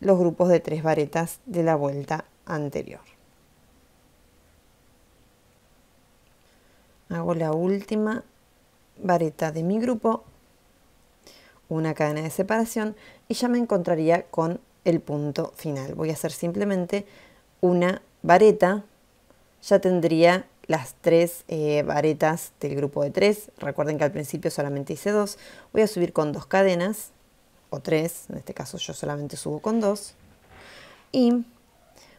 Speaker 1: los grupos de 3 varetas de la vuelta anterior. Hago la última vareta de mi grupo, una cadena de separación y ya me encontraría con el punto final. Voy a hacer simplemente una vareta, ya tendría las 3 varetas del grupo de 3. Recuerden que al principio solamente hice 2. Voy a subir con 2 cadenas o 3, en este caso yo solamente subo con 2 y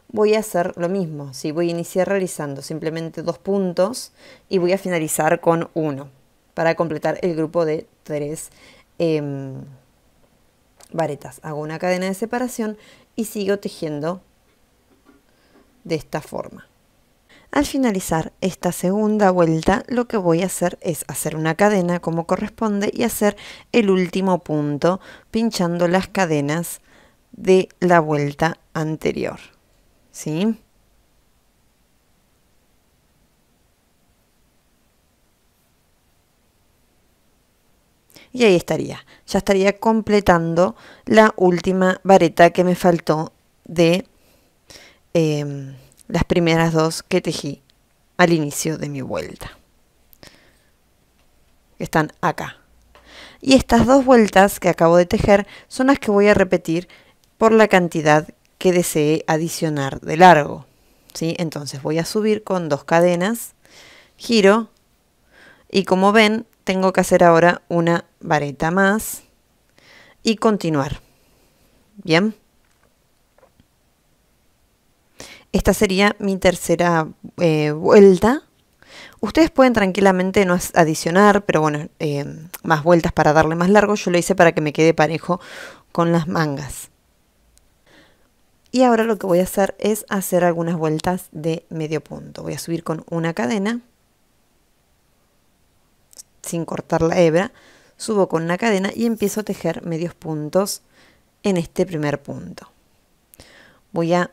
Speaker 1: voy a hacer lo mismo, ¿sí? Voy a iniciar realizando simplemente 2 puntos y voy a finalizar con 1 para completar el grupo de 3 varetas. Hago una cadena de separación y sigo tejiendo de esta forma. Al finalizar esta segunda vuelta, lo que voy a hacer es hacer una cadena como corresponde y hacer el último punto pinchando las cadenas de la vuelta anterior, ¿sí? Y ahí estaría, ya estaría completando la última vareta que me faltó de las primeras 2 que tejí al inicio de mi vuelta. Están acá. Y estas 2 vueltas que acabo de tejer son las que voy a repetir por la cantidad que desee adicionar de largo, ¿sí? Entonces voy a subir con 2 cadenas, giro y como ven tengo que hacer ahora una vareta más y continuar. Bien. Esta sería mi tercera vuelta. Ustedes pueden tranquilamente no adicionar, pero bueno, más vueltas para darle más largo. Yo lo hice para que me quede parejo con las mangas. Y ahora lo que voy a hacer es hacer algunas vueltas de medio punto. Voy a subir con una cadena, sin cortar la hebra. Subo con una cadena y empiezo a tejer medios puntos en este primer punto. Voy a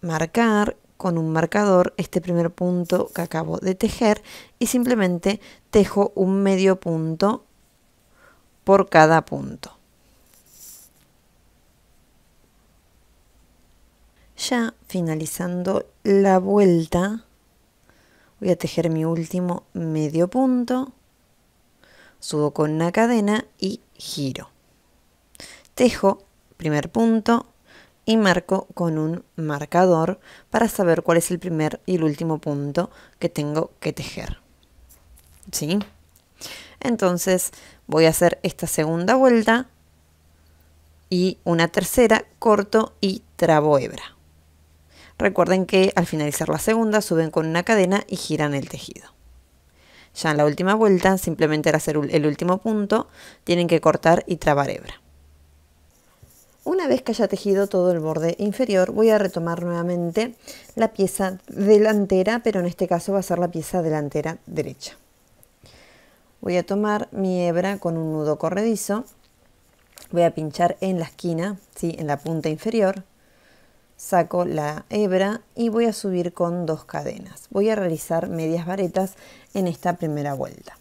Speaker 1: marcar con un marcador este primer punto que acabo de tejer y simplemente tejo un medio punto por cada punto. Ya finalizando la vuelta, voy a tejer mi último medio punto, subo con una cadena y giro. Tejo primer punto y marco con un marcador para saber cuál es el primer y el último punto que tengo que tejer. ¿Sí? Entonces voy a hacer esta segunda vuelta y una tercera, corto y trabo hebra. Recuerden que al finalizar la segunda suben con una cadena y giran el tejido. Ya en la última vuelta, simplemente al hacer el último punto, tienen que cortar y trabar hebra. Una vez que haya tejido todo el borde inferior, voy a retomar nuevamente la pieza delantera, pero en este caso va a ser la pieza delantera derecha. Voy a tomar mi hebra con un nudo corredizo, voy a pinchar en la esquina, ¿sí? En la punta inferior, saco la hebra y voy a subir con 2 cadenas. Voy a realizar medias varetas en esta primera vuelta.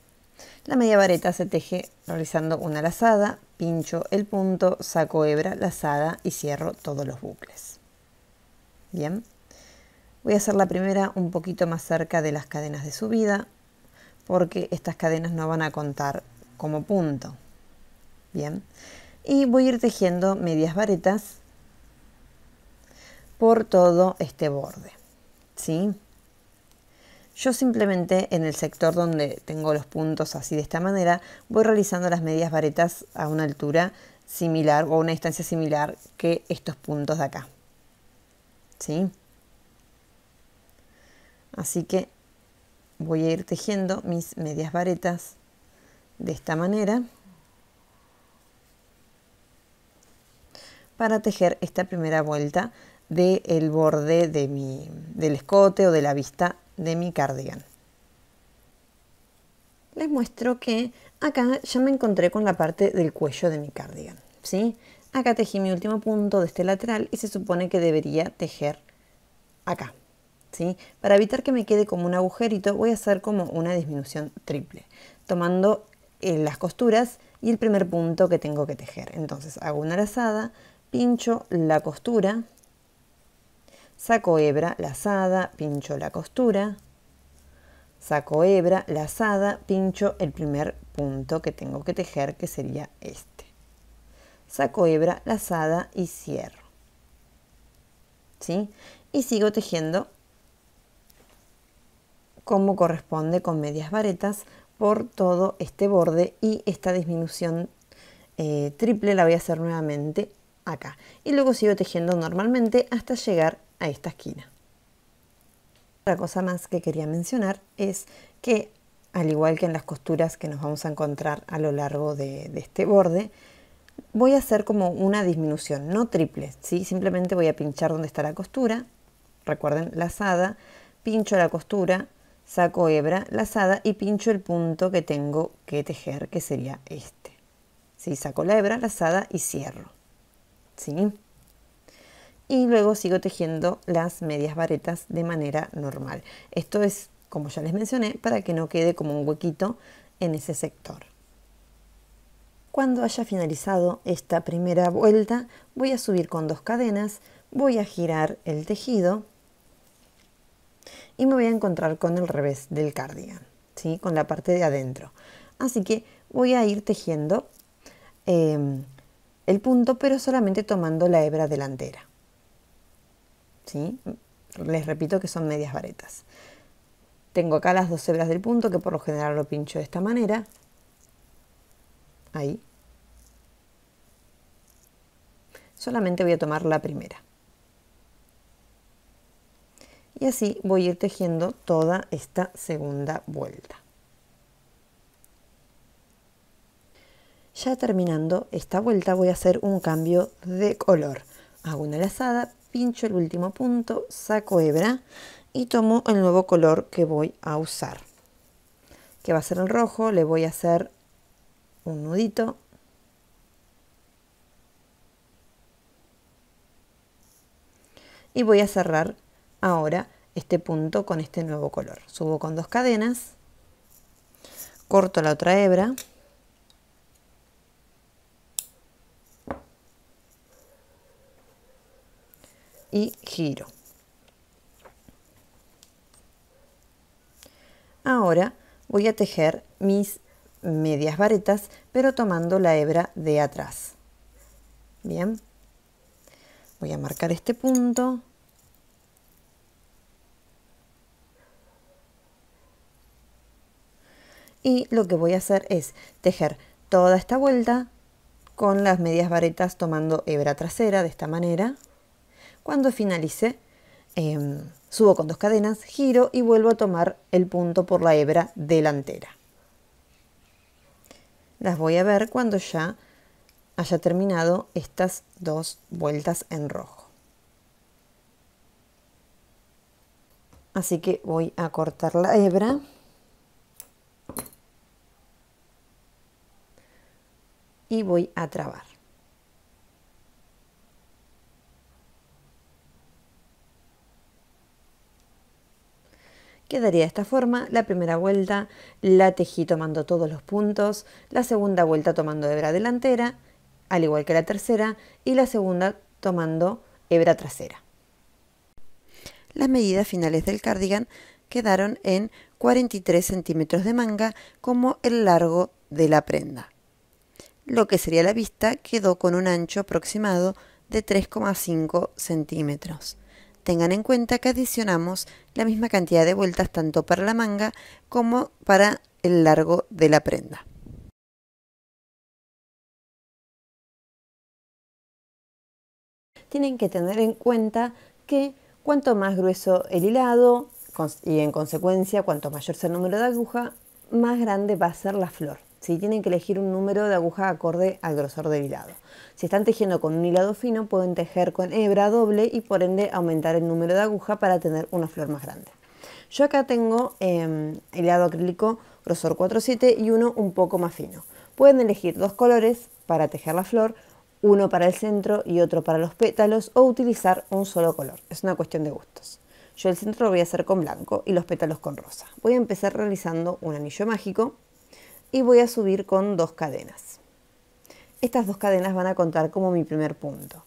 Speaker 1: La media vareta se teje realizando una lazada, pincho el punto, saco hebra, lazada y cierro todos los bucles. Bien, voy a hacer la primera un poquito más cerca de las cadenas de subida porque estas cadenas no van a contar como punto. Bien, y voy a ir tejiendo medias varetas por todo este borde, ¿sí? Yo simplemente en el sector donde tengo los puntos así de esta manera, voy realizando las medias varetas a una altura similar o a una distancia similar que estos puntos de acá. ¿Sí? Así que voy a ir tejiendo mis medias varetas de esta manera para tejer esta primera vuelta del borde del escote o de la vista de mi cardigan. Les muestro que acá ya me encontré con la parte del cuello de mi cardigan, ¿sí? Acá tejí mi último punto de este lateral y se supone que debería tejer acá, ¿sí? Para evitar que me quede como un agujerito, voy a hacer como una disminución triple, tomando las costuras y el primer punto que tengo que tejer. Entonces hago una lazada, pincho la costura, saco hebra, lazada, pincho la costura, saco hebra, lazada, pincho el primer punto que tengo que tejer, que sería este. Saco hebra, lazada y cierro. ¿Sí? Y sigo tejiendo como corresponde con medias varetas por todo este borde y esta disminución triple la voy a hacer nuevamente acá. Y luego sigo tejiendo normalmente hasta llegar a esta esquina. Otra cosa más que quería mencionar es que, al igual que en las costuras que nos vamos a encontrar a lo largo de este borde, voy a hacer como una disminución, no triple, ¿sí? Simplemente voy a pinchar donde está la costura, recuerden, lazada, pincho la costura, saco hebra, lazada y pincho el punto que tengo que tejer, que sería este. ¿Sí? Saco la hebra, lazada y cierro, ¿sí? Y luego sigo tejiendo las medias varetas de manera normal. Esto es, como ya les mencioné, para que no quede como un huequito en ese sector. Cuando haya finalizado esta primera vuelta, voy a subir con 2 cadenas, voy a girar el tejido y me voy a encontrar con el revés del cardigan, ¿sí? Con la parte de adentro. Así que voy a ir tejiendo el punto, pero solamente tomando la hebra delantera. ¿Sí? Les repito que son medias varetas. Tengo acá las 2 hebras del punto, que por lo general lo pincho de esta manera. Ahí. Solamente voy a tomar la primera. Y así voy a ir tejiendo toda esta segunda vuelta. Ya terminando esta vuelta voy a hacer un cambio de color. Hago una lazada, pincho el último punto, saco hebra y tomo el nuevo color que voy a usar, que va a ser el rojo. Le voy a hacer un nudito y voy a cerrar ahora este punto con este nuevo color. Subo con 2 cadenas, corto la otra hebra y giro. Ahora voy a tejer mis medias varetas, pero tomando la hebra de atrás. Bien, voy a marcar este punto. Y lo que voy a hacer es tejer toda esta vuelta con las medias varetas tomando hebra trasera de esta manera. Cuando finalice, subo con 2 cadenas, giro y vuelvo a tomar el punto por la hebra delantera. Las voy a ver cuando ya haya terminado estas 2 vueltas en rojo. Así que voy a cortar la hebra. Y voy a trabar. Quedaría de esta forma. La primera vuelta la tejí tomando todos los puntos, la segunda vuelta tomando hebra delantera, al igual que la tercera, y la segunda tomando hebra trasera. Las medidas finales del cardigan quedaron en 43 centímetros de manga como el largo de la prenda. Lo que sería la vista quedó con un ancho aproximado de 3,5 centímetros. Tengan en cuenta que adicionamos la misma cantidad de vueltas tanto para la manga como para el largo de la prenda. Tienen que tener en cuenta que cuanto más grueso el hilado y en consecuencia cuanto mayor sea el número de aguja, más grande va a ser la flor. ¿Sí? Tienen que elegir un número de aguja acorde al grosor del hilado. Si están tejiendo con un hilado fino, pueden tejer con hebra doble y por ende aumentar el número de aguja para tener una flor más grande. Yo acá tengo hilado acrílico grosor 4/7 y uno un poco más fino. Pueden elegir 2 colores para tejer la flor, uno para el centro y otro para los pétalos, o utilizar un solo color. Es una cuestión de gustos. Yo el centro lo voy a hacer con blanco y los pétalos con rosa. Voy a empezar realizando un anillo mágico y voy a subir con 2 cadenas. Estas 2 cadenas van a contar como mi primer punto.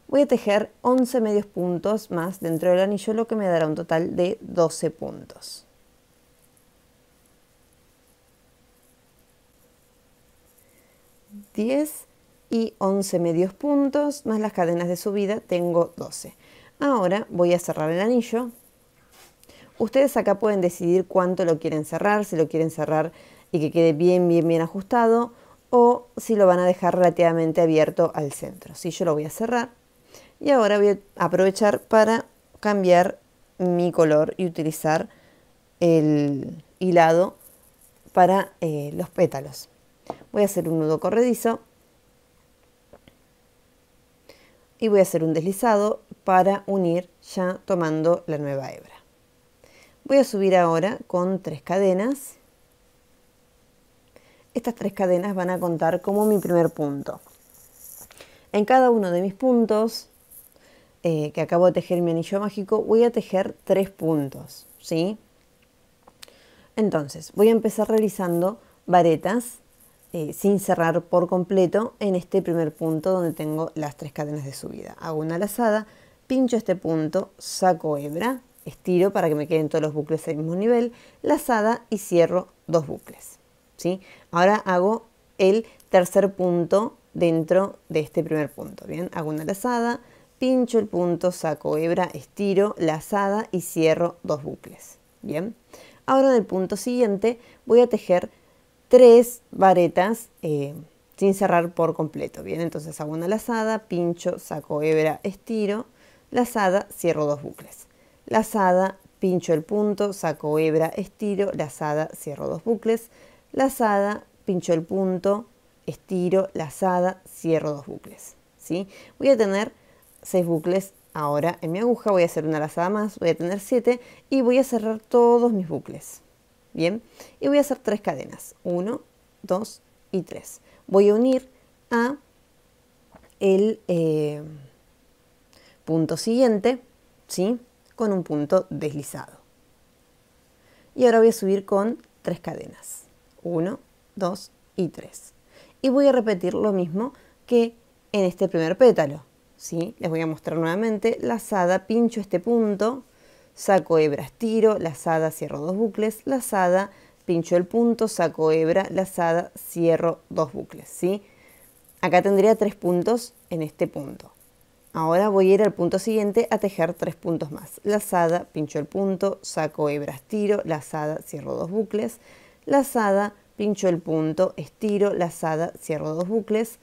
Speaker 1: Voy a tejer 11 medios puntos más dentro del anillo, lo que me dará un total de 12 puntos. $10 y 11 medios puntos más las cadenas de subida, tengo 12. Ahora voy a cerrar el anillo. Ustedes acá pueden decidir cuánto lo quieren cerrar, si lo quieren cerrar y que quede bien ajustado, o si lo van a dejar relativamente abierto al centro. Sí, yo lo voy a cerrar y ahora voy a aprovechar para cambiar mi color y utilizar el hilado para los pétalos. Voy a hacer un nudo corredizo y voy a hacer un deslizado para unir ya tomando la nueva hebra. Voy a subir ahora con 3 cadenas. Estas 3 cadenas van a contar como mi primer punto. En cada uno de mis puntos que acabo de tejer mi anillo mágico, voy a tejer 3 puntos, ¿sí? Entonces, voy a empezar realizando varetas sin cerrar por completo en este primer punto donde tengo las 3 cadenas de subida. Hago una lazada, pincho este punto, saco hebra, estiro para que me queden todos los bucles al mismo nivel, lazada y cierro 2 bucles. ¿Sí? Ahora hago el tercer punto dentro de este primer punto. Bien, hago una lazada, pincho el punto, saco hebra, estiro, lazada y cierro 2 bucles. Bien, ahora en el punto siguiente voy a tejer 3 varetas sin cerrar por completo. Bien, entonces hago una lazada, pincho, saco hebra, estiro, lazada, cierro 2 bucles. Lazada, pincho el punto, saco hebra, estiro, lazada, cierro 2 bucles. Lazada, pincho el punto, estiro, lazada, cierro 2 bucles. ¿Sí? Voy a tener 6 bucles ahora en mi aguja, voy a hacer una lazada más, voy a tener 7 y voy a cerrar todos mis bucles. Bien, y voy a hacer 3 cadenas, 1, 2 y 3. Voy a unir a el punto siguiente ¿sí? Con un punto deslizado. Y ahora voy a subir con 3 cadenas. 1, 2 y 3. Y voy a repetir lo mismo que en este primer pétalo, ¿sí? Les voy a mostrar nuevamente. Lazada, pincho este punto, saco hebra, estiro, lazada, cierro 2 bucles, lazada, pincho el punto, saco hebra, lazada, cierro 2 bucles, ¿sí? Acá tendría 3 puntos en este punto. Ahora voy a ir al punto siguiente a tejer 3 puntos más. Lazada, pincho el punto, saco hebra, estiro, lazada, cierro 2 bucles, lazada, pincho el punto, estiro, lazada, cierro 2 bucles,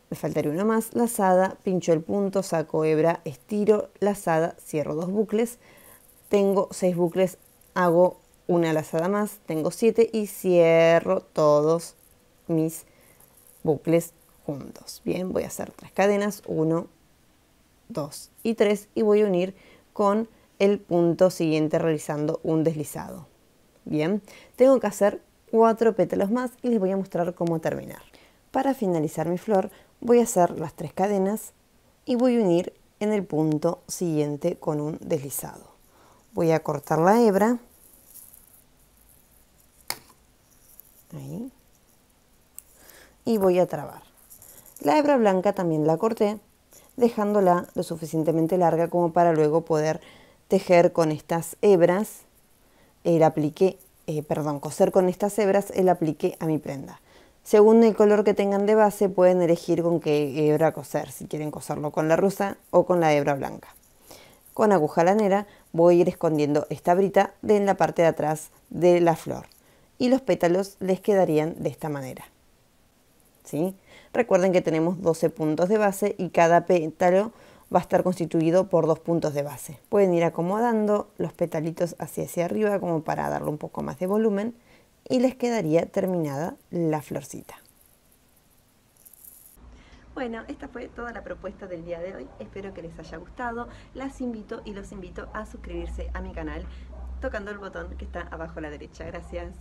Speaker 1: me faltaría uno más, lazada, pincho el punto, saco hebra, estiro, lazada, cierro 2 bucles, tengo 6 bucles, hago una lazada más, tengo 7 y cierro todos mis bucles juntos. Bien, voy a hacer 3 cadenas, 1, 2 y 3 y voy a unir con el punto siguiente realizando un deslizado. Bien, tengo que hacer 4 pétalos más y les voy a mostrar cómo terminar. Para finalizar mi flor voy a hacer las 3 cadenas y voy a unir en el punto siguiente con un deslizado. Voy a cortar la hebra, ahí, y voy a trabar. La hebra blanca también la corté, dejándola lo suficientemente larga como para luego poder tejer con estas hebras el aplique, coser con estas hebras el aplique a mi prenda. Según el color que tengan de base pueden elegir con qué hebra coser, si quieren coserlo con la rosa o con la hebra blanca. Con aguja lanera voy a ir escondiendo esta brita en la parte de atrás de la flor y los pétalos les quedarían de esta manera, ¿sí? Recuerden que tenemos 12 puntos de base y cada pétalo va a estar constituido por 2 puntos de base. Pueden ir acomodando los petalitos hacia arriba como para darle un poco más de volumen y les quedaría terminada la florcita. Bueno, esta fue toda la propuesta del día de hoy. Espero que les haya gustado. Las invito y los invito a suscribirse a mi canal tocando el botón que está abajo a la derecha. Gracias.